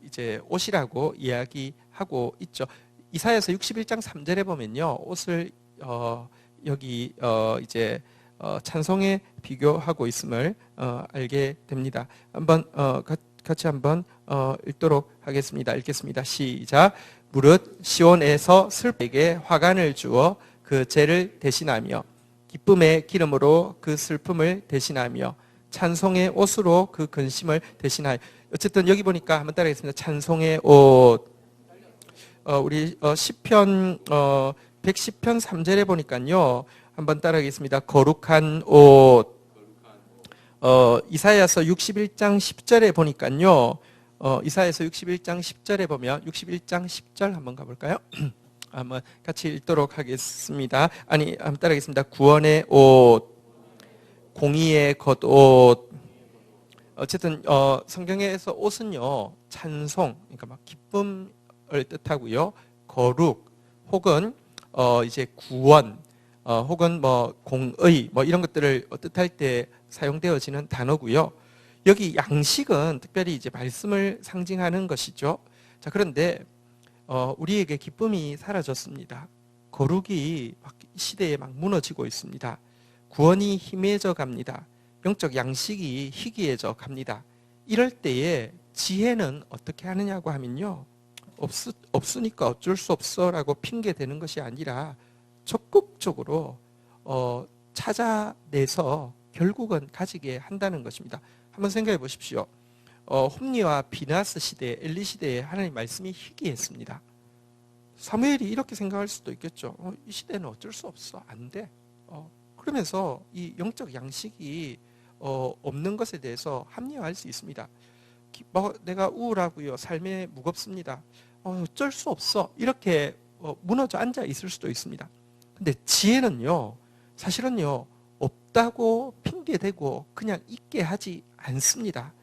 A: 이제 옷이라고 이야기하고 있죠. 이사야서 61장 3절에 보면요, 옷을 여기 이제 찬송에 비교하고 있음을 알게 됩니다. 한번 같이 한번 읽도록 하겠습니다. 읽겠습니다. 시작. 무릇 시온에서 슬프게 화관을 주어 그 죄를 대신하며 기쁨의 기름으로 그 슬픔을 대신하며 찬송의 옷으로 그 근심을 대신하여. 어쨌든 여기 보니까 한번 따라하겠습니다. 찬송의 옷. 우리 시편 110편 3절에 보니까요, 한번 따라하겠습니다. 거룩한 옷. 이사야서 61장 10절에 보니까요, 이사야서 61장 10절에 보면, 61장 10절 한번 가볼까요? 한번 같이 읽도록 하겠습니다. 한번 따라하겠습니다. 구원의 옷, 공의의 겉옷. 어쨌든 성경에서 옷은요, 찬송, 그러니까 막 기쁨을 뜻하고요, 거룩, 혹은 이제 구원, 혹은 뭐 공의, 뭐 이런 것들을 뜻할 때 사용되어지는 단어고요. 여기 양식은 특별히 이제 말씀을 상징하는 것이죠. 자, 그런데 우리에게 기쁨이 사라졌습니다. 거룩이 이 시대에 막 무너지고 있습니다. 구원이 희미해져 갑니다. 영적 양식이 희귀해져 갑니다. 이럴 때에 지혜는 어떻게 하느냐고 하면요, 없으니까 어쩔 수 없어라고 핑계 대는 것이 아니라 적극적으로 찾아내서 결국은 가지게 한다는 것입니다. 한번 생각해 보십시오. 홈리와 비나스 시대, 엘리 시대에 하나님 말씀이 희귀했습니다. 사무엘이 이렇게 생각할 수도 있겠죠. 이 시대는 어쩔 수 없어, 안 돼. 그러면서 이 영적 양식이 없는 것에 대해서 합리화할 수 있습니다. 내가 우울하고요, 삶에 무겁습니다. 어쩔 수 없어, 이렇게 무너져 앉아 있을 수도 있습니다. 근데 지혜는요, 사실은요, 없다고 핑계대고 그냥 있게 하지 않습니다.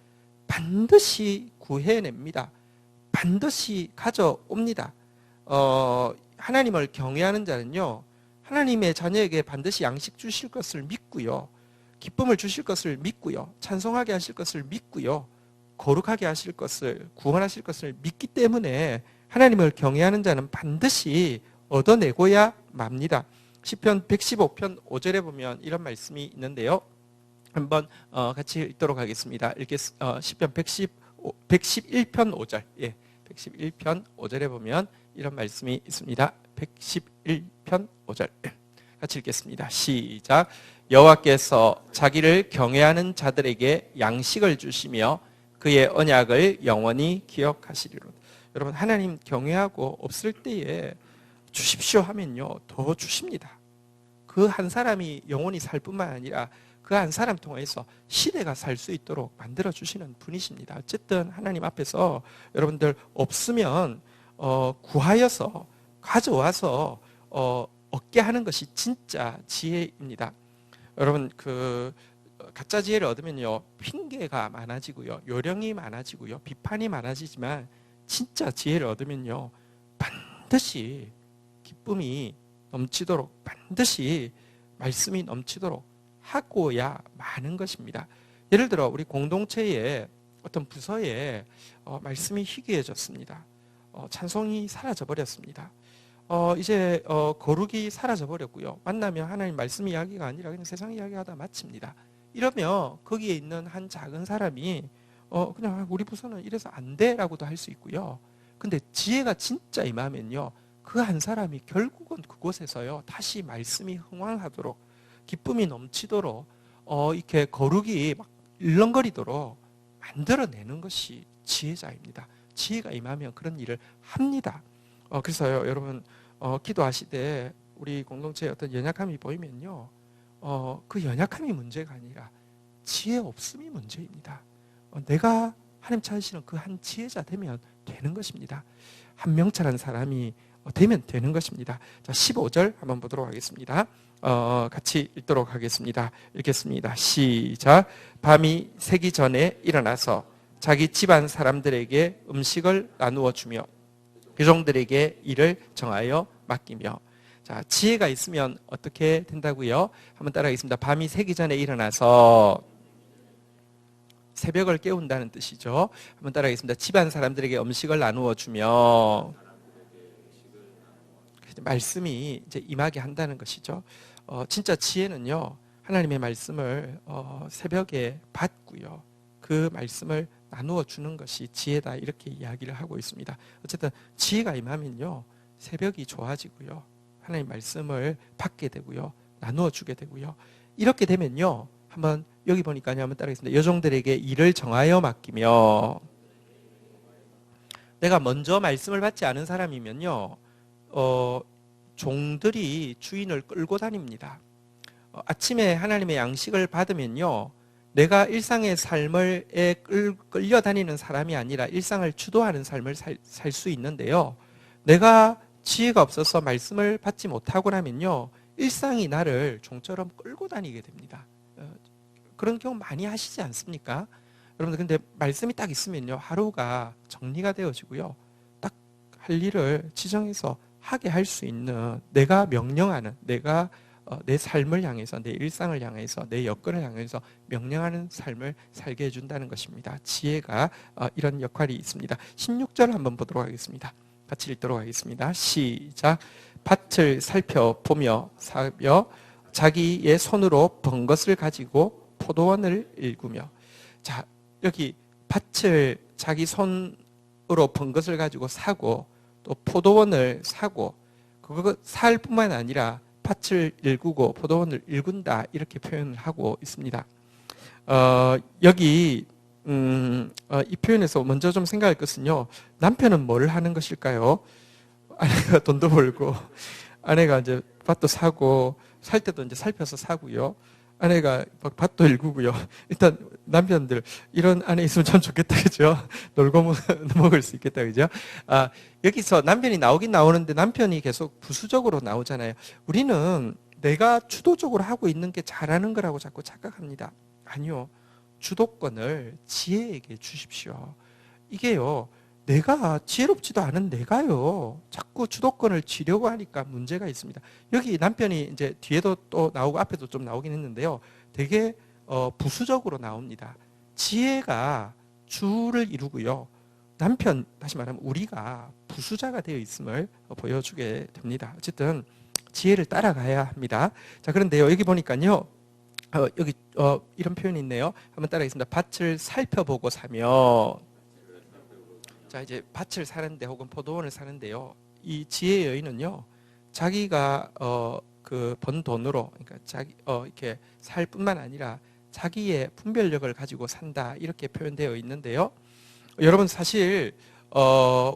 A: 반드시 구해냅니다. 반드시 가져옵니다. 하나님을 경외하는 자는요, 하나님의 자녀에게 반드시 양식 주실 것을 믿고요, 기쁨을 주실 것을 믿고요, 찬송하게 하실 것을 믿고요, 거룩하게 하실 것을, 구원하실 것을 믿기 때문에 하나님을 경외하는 자는 반드시 얻어내고야 맙니다. 시편 115편 5절에 보면 이런 말씀이 있는데요. 한번 같이 읽도록 하겠습니다. 시편 111편 5절. 예, 111편 5절에 보면 이런 말씀이 있습니다. 111편 5절. 같이 읽겠습니다. 시작. 여호와께서 자기를 경외하는 자들에게 양식을 주시며 그의 언약을 영원히 기억하시리로다. 여러분, 하나님 경외하고 없을 때에 주십시오 하면요, 더 주십니다. 그 한 사람이 영원히 살 뿐만 아니라 그 한 사람 통해서 시대가 살 수 있도록 만들어 주시는 분이십니다. 어쨌든 하나님 앞에서 여러분들 없으면 구하여서 가져와서 얻게 하는 것이 진짜 지혜입니다. 여러분, 그 가짜 지혜를 얻으면요, 핑계가 많아지고요, 요령이 많아지고요, 비판이 많아지지만 진짜 지혜를 얻으면요, 반드시 기쁨이 넘치도록, 반드시 말씀이 넘치도록 하고야 마는 것입니다. 예를 들어 우리 공동체의 어떤 부서에 말씀이 희귀해졌습니다. 찬송이 사라져 버렸습니다. 이제 거룩이 사라져 버렸고요. 만나면 하나님 말씀 이야기가 아니라 그냥 세상 이야기하다 마칩니다. 이러면 거기에 있는 한 작은 사람이 그냥 우리 부서는 이래서 안 돼라고도 할 수 있고요. 근데 지혜가 진짜 임하면요, 그 한 사람이 결국은 그곳에서요, 다시 말씀이 흥왕하도록, 기쁨이 넘치도록, 이렇게 거룩이 막 일렁거리도록 만들어내는 것이 지혜자입니다. 지혜가 임하면 그런 일을 합니다. 그래서요, 여러분, 기도하시되 우리 공동체에 어떤 연약함이 보이면요, 그 연약함이 문제가 아니라 지혜 없음이 문제입니다. 내가 하나님 찾으시는 그 한 지혜자 되면 되는 것입니다. 한 명철한 사람이 되면 되는 것입니다. 자, 15절 한번 보도록 하겠습니다. 같이 읽도록 하겠습니다. 읽겠습니다. 시작. 밤이 새기 전에 일어나서 자기 집안 사람들에게 음식을 나누어 주며 여종들에게 일을 정하여 맡기며. 자, 지혜가 있으면 어떻게 된다고요? 한번 따라하겠습니다. 밤이 새기 전에 일어나서, 새벽을 깨운다는 뜻이죠. 한번 따라하겠습니다. 집안 사람들에게 음식을 나누어 주며, 말씀이 이제 임하게 한다는 것이죠. 진짜 지혜는요, 하나님의 말씀을 새벽에 받고요, 그 말씀을 나누어 주는 것이 지혜다, 이렇게 이야기를 하고 있습니다. 어쨌든 지혜가 임하면요, 새벽이 좋아지고요, 하나님 말씀을 받게 되고요, 나누어 주게 되고요. 이렇게 되면요, 한번 여기 보니까요, 한번 따라하겠습니다. 여종들에게 일을 정하여 맡기며. 내가 먼저 말씀을 받지 않은 사람이면요, 종들이 주인을 끌고 다닙니다. 아침에 하나님의 양식을 받으면요, 내가 일상의 삶을 끌려다니는 사람이 아니라 일상을 주도하는 삶을 살 수 있는데요, 내가 지혜가 없어서 말씀을 받지 못하고 나면요, 일상이 나를 종처럼 끌고 다니게 됩니다. 그런 경우 많이 하시지 않습니까? 여러분들, 근데 말씀이 딱 있으면요, 하루가 정리가 되어지고요, 딱 할 일을 지정해서 하게 할 수 있는, 내가 명령하는, 내가 내 삶을 향해서, 내 일상을 향해서, 내 여건을 향해서 명령하는 삶을 살게 해준다는 것입니다. 지혜가 이런 역할이 있습니다. 16절 한번 보도록 하겠습니다. 같이 읽도록 하겠습니다. 시작. 밭을 살펴보며 사며 자기의 손으로 번 것을 가지고 포도원을 일구며. 자, 여기 밭을 자기 손으로 번 것을 가지고 사고, 또 포도원을 사고, 그거 살 뿐만 아니라 밭을 일구고 포도원을 일군다, 이렇게 표현을 하고 있습니다. 여기 이 표현에서 먼저 좀 생각할 것은요, 남편은 뭘 하는 것일까요? 아내가 돈도 벌고, 아내가 이제 밭도 사고, 살 때도 이제 살펴서 사고요, 아내가 막 밭도 일구고요. 일단 남편들, 이런 아내 있으면 참 좋겠다, 그죠? 놀고 먹을 수 있겠다, 그죠? 여기서 남편이 나오긴 나오는데 남편이 계속 부수적으로 나오잖아요. 우리는 내가 주도적으로 하고 있는 게 잘하는 거라고 자꾸 착각합니다. 아니요. 주도권을 지혜에게 주십시오. 이게요. 내가 지혜롭지도 않은 내가요. 자꾸 주도권을 쥐려고 하니까 문제가 있습니다. 여기 남편이 이제 뒤에도 또 나오고 앞에도 좀 나오긴 했는데요. 되게 부수적으로 나옵니다. 지혜가 주를 이루고요. 남편, 다시 말하면 우리가 부수자가 되어 있음을 보여주게 됩니다. 어쨌든 지혜를 따라가야 합니다. 자, 그런데요. 여기 보니까요. 여기 이런 표현이 있네요. 한번 따라하겠습니다. 밭을 살펴보고 사며. 자, 이제 밭을 사는데 혹은 포도원을 사는데요. 이 지혜의 여인은요. 자기가 그 번 돈으로, 그러니까 자기 이렇게 살 뿐만 아니라 자기의 분별력을 가지고 산다, 이렇게 표현되어 있는데요. 여러분, 사실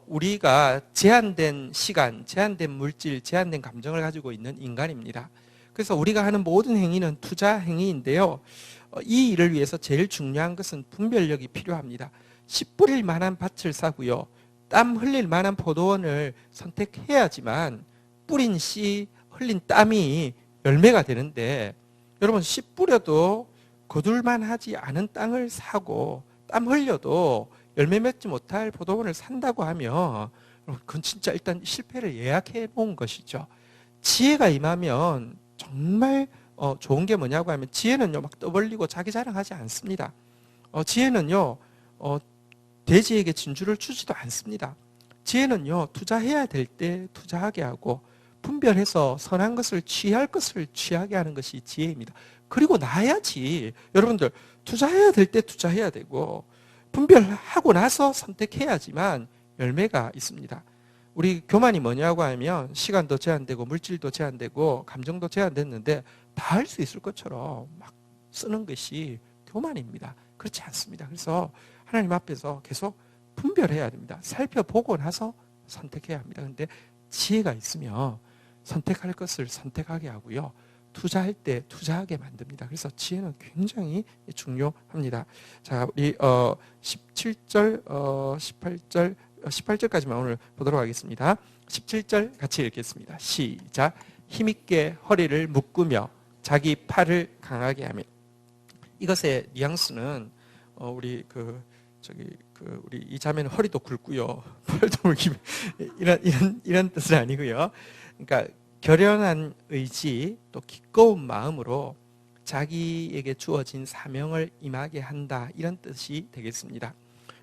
A: 우리가 제한된 시간, 제한된 물질, 제한된 감정을 가지고 있는 인간입니다. 그래서 우리가 하는 모든 행위는 투자 행위인데요. 이 일을 위해서 제일 중요한 것은 분별력이 필요합니다. 씨 뿌릴 만한 밭을 사고요. 땀 흘릴 만한 포도원을 선택해야지만 뿌린 씨, 흘린 땀이 열매가 되는데, 여러분, 씨 뿌려도 거둘만 하지 않은 땅을 사고 땀 흘려도 열매 맺지 못할 포도원을 산다고 하면 그건 진짜 일단 실패를 예약해 놓은 것이죠. 지혜가 임하면 정말 좋은 게 뭐냐고 하면, 지혜는요 막 떠벌리고 자기 자랑하지 않습니다. 지혜는요 돼지에게 진주를 주지도 않습니다. 지혜는요 투자해야 될 때 투자하게 하고, 분별해서 선한 것을 취할 것을 취하게 하는 것이 지혜입니다. 그리고 나야지. 여러분들, 투자해야 될 때 투자해야 되고 분별하고 나서 선택해야지만 열매가 있습니다. 우리 교만이 뭐냐고 하면, 시간도 제한되고 물질도 제한되고 감정도 제한됐는데 다 할 수 있을 것처럼 막 쓰는 것이 교만입니다. 그렇지 않습니다. 그래서 하나님 앞에서 계속 분별해야 됩니다. 살펴보고 나서 선택해야 합니다. 그런데 지혜가 있으면 선택할 것을 선택하게 하고요. 투자할 때 투자하게 만듭니다. 그래서 지혜는 굉장히 중요합니다. 자, 우리 17절, 18절, 18절까지만 오늘 보도록 하겠습니다. 17절 같이 읽겠습니다. 시작. 힘있게 허리를 묶으며 자기 팔을 강하게 하며. 이것의 뉘앙스는 우리 우리 이 자매는 허리도 굵고요, 팔도 굵고 이런 뜻은 아니고요. 그러니까 결연한 의지, 또 기꺼운 마음으로 자기에게 주어진 사명을 임하게 한다, 이런 뜻이 되겠습니다.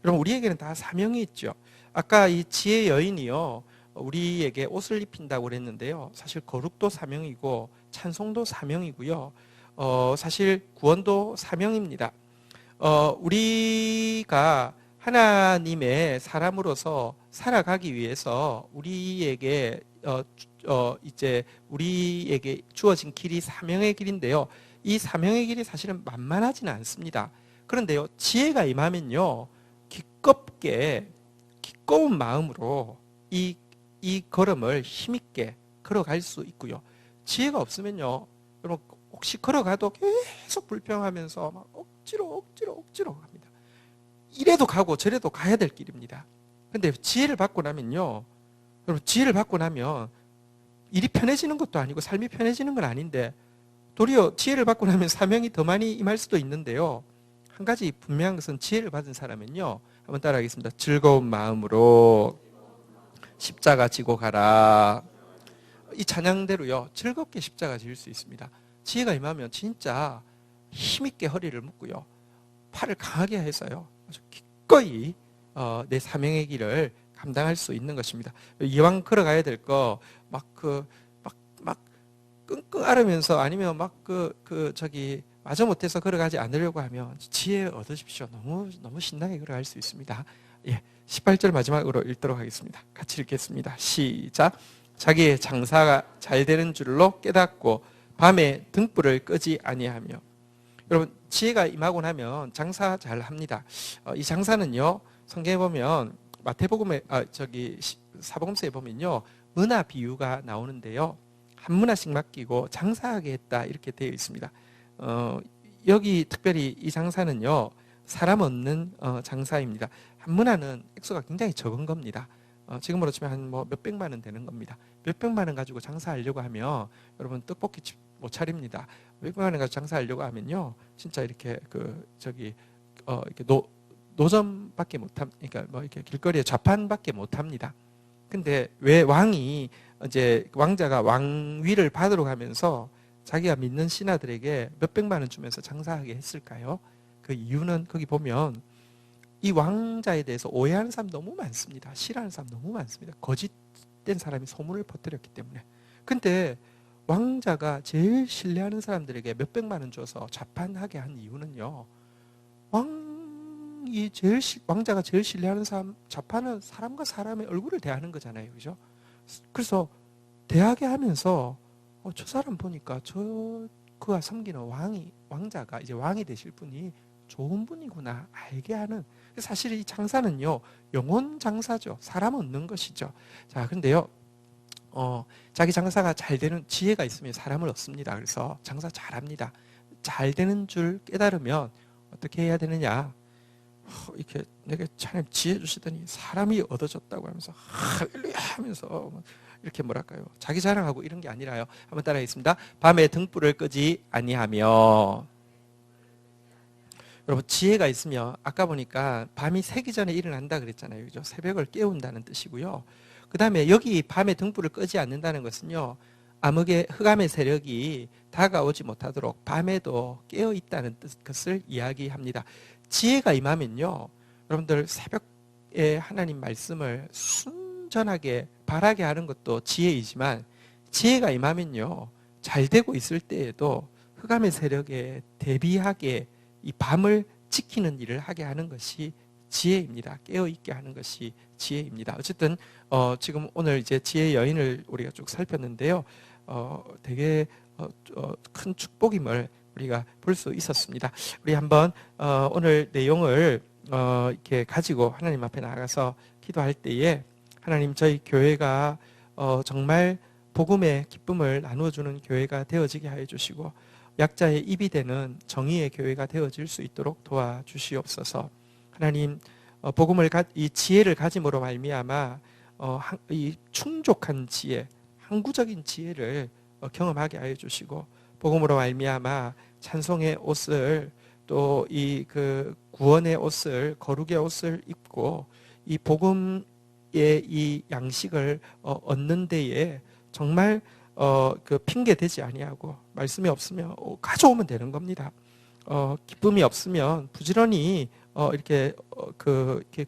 A: 여러분, 우리에게는 다 사명이 있죠. 아까 이 지혜 여인이요, 우리에게 옷을 입힌다고 그랬는데요. 사실 거룩도 사명이고 찬송도 사명이고요. 사실 구원도 사명입니다. 우리가 하나님의 사람으로서 살아가기 위해서 우리에게 이제 우리에게 주어진 길이 사명의 길인데요. 이 사명의 길이 사실은 만만하지는 않습니다. 그런데요, 지혜가 임하면요, 기꺼운 마음으로 이 걸음을 힘있게 걸어갈 수 있고요. 지혜가 없으면요, 여러분, 혹시 걸어가도 계속 불평하면서 막 억지로 갑니다. 이래도 가고 저래도 가야 될 길입니다. 근데 지혜를 받고 나면요, 여러분, 지혜를 받고 나면 일이 편해지는 것도 아니고 삶이 편해지는 건 아닌데, 도리어 지혜를 받고 나면 사명이 더 많이 임할 수도 있는데요. 한 가지 분명한 것은, 지혜를 받은 사람은요, 한번 따라하겠습니다. 즐거운 마음으로 십자가 지고 가라. 이 찬양대로요, 즐겁게 십자가 지을 수 있습니다. 지혜가 임하면 진짜 힘있게 허리를 묶고요, 팔을 강하게 해서요, 아주 기꺼이 내 사명의 길을 감당할 수 있는 것입니다. 이왕 걸어가야 될 거 막 끙끙 앓으면서, 아니면 마저 못해서 걸어가지 않으려고 하면 지혜 얻으십시오. 너무 신나게 걸어갈 수 있습니다. 예, 18절 마지막으로 읽도록 하겠습니다. 같이 읽겠습니다. 시작. 자기의 장사가 잘 되는 줄로 깨닫고 밤에 등불을 끄지 아니하며. 여러분, 지혜가 임하고 나면 장사 잘 합니다. 이 장사는요, 성경에 보면 마태복음에 사복음서에 보면요, 문화 비유가 나오는데요, 한 문화씩 맡기고 장사하게 했다, 이렇게 되어 있습니다. 여기 특별히 이 장사는요, 사람 얻는 장사입니다. 한 문화는 액수가 굉장히 적은 겁니다. 지금으로 치면 한 몇백만 원 되는 겁니다. 몇백만 원 가지고 장사하려고 하면 여러분, 떡볶이 집 못 차립니다. 외국에 가서 장사하려고 하면요, 진짜 이렇게 이렇게 노점밖에 못함, 그러니까 뭐 이렇게 길거리에 좌판밖에 못합니다. 근데 왜 왕이 이제 왕자가 왕위를 받으러 가면서 자기가 믿는 신하들에게 몇백만 원 주면서 장사하게 했을까요? 그 이유는 거기 보면 이 왕자에 대해서 오해하는 사람 너무 많습니다. 싫어하는 사람 너무 많습니다. 거짓된 사람이 소문을 퍼뜨렸기 때문에. 근데 왕자가 제일 신뢰하는 사람들에게 몇백만 원 줘서 좌판하게 한 이유는요, 왕자가 제일 신뢰하는 사람, 좌판은 사람과 사람의 얼굴을 대하는 거잖아요. 그죠? 그래서 대하게 하면서 저 사람 보니까 그가 섬기는 왕자가 이제 왕이 되실 분이 좋은 분이구나 알게 하는. 사실 이 장사는요, 영혼 장사죠. 사람 얻는 것이죠. 자, 근데요, 자기 장사가 잘 되는 지혜가 있으면 사람을 얻습니다. 그래서 장사 잘합니다. 잘 되는 줄 깨달으면 어떻게 해야 되느냐? 이렇게 내게 하나님 지혜 주시더니 사람이 얻어졌다고 하면서 할렐루야 하면서 이렇게 뭐랄까요? 자기 자랑하고 이런 게 아니라요. 한번 따라하겠습니다. 밤에 등불을 끄지 아니하며. 여러분, 지혜가 있으면 아까 보니까 밤이 새기 전에 일어난다 그랬잖아요. 그죠? 새벽을 깨운다는 뜻이고요. 그 다음에 여기 밤에 등불을 끄지 않는다는 것은요, 흑암의 세력이 다가오지 못하도록 밤에도 깨어 있다는 것을 이야기합니다. 지혜가 임하면요, 여러분들 새벽에 하나님 말씀을 순전하게 바라게 하는 것도 지혜이지만, 지혜가 임하면요, 잘 되고 있을 때에도 흑암의 세력에 대비하게 이 밤을 지키는 일을 하게 하는 것이 지혜입니다. 깨어있게 하는 것이 지혜입니다. 어쨌든 지금 오늘 이제 지혜의 여인을 우리가 쭉 살폈는데요, 되게 큰 축복임을 우리가 볼 수 있었습니다. 우리 한번 오늘 내용을 이렇게 가지고 하나님 앞에 나가서 기도할 때에, 하나님, 저희 교회가 정말 복음의 기쁨을 나누어주는 교회가 되어지게 하여 주시고, 약자의 입이 되는 정의의 교회가 되어질 수 있도록 도와주시옵소서. 하나님, 이 지혜를 가짐으로 말미암아 이 충족한 지혜, 항구적인 지혜를 경험하게 하여 주시고, 복음으로 말미암아 찬송의 옷을, 또 이 구원의 옷을, 거룩의 옷을 입고 이 복음의 이 양식을 얻는 데에 정말 핑계 대지 아니하고, 말씀이 없으면 가져오면 되는 겁니다. 기쁨이 없으면 부지런히 이렇게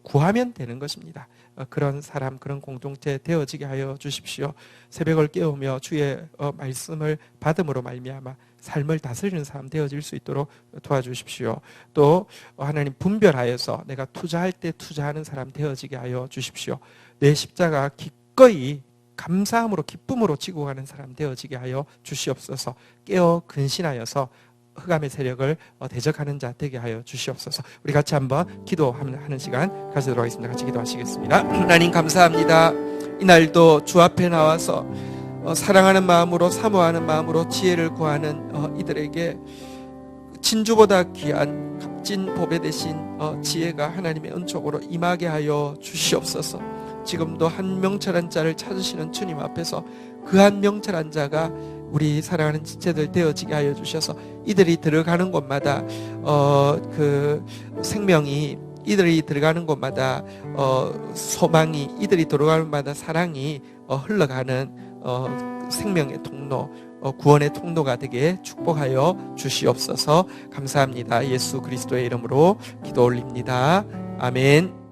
A: 구하면 되는 것입니다. 그런 사람, 그런 공동체 되어지게 하여 주십시오. 새벽을 깨우며 주의 말씀을 받음으로 말미암아 삶을 다스리는 사람 되어질 수 있도록 도와주십시오. 또 하나님, 분별하여서 내가 투자할 때 투자하는 사람 되어지게 하여 주십시오. 내 십자가 기꺼이 감사함으로 기쁨으로 지고 가는 사람 되어지게 하여 주시옵소서. 깨어 근신하여서 흑암의 세력을 대적하는 자 되게 하여 주시옵소서. 우리 같이 한번 기도하는 시간 가지도록 하겠습니다. 같이 기도하시겠습니다. 하나님, 감사합니다. 이날도 주 앞에 나와서 사랑하는 마음으로, 사모하는 마음으로 지혜를 구하는 이들에게 진주보다 귀한 값진 보배 대신 지혜가 하나님의 은총으로 임하게 하여 주시옵소서. 지금도 한 명철한 자를 찾으시는 주님 앞에서 그 한 명철한 자가 우리 사랑하는 지체들 되어지게 하여 주셔서, 이들이 들어가는 곳마다 생명이, 이들이 들어가는 곳마다 소망이, 이들이 들어가는 곳마다 사랑이 흘러가는 생명의 통로, 구원의 통로가 되게 축복하여 주시옵소서. 감사합니다. 예수 그리스도의 이름으로 기도 올립니다. 아멘.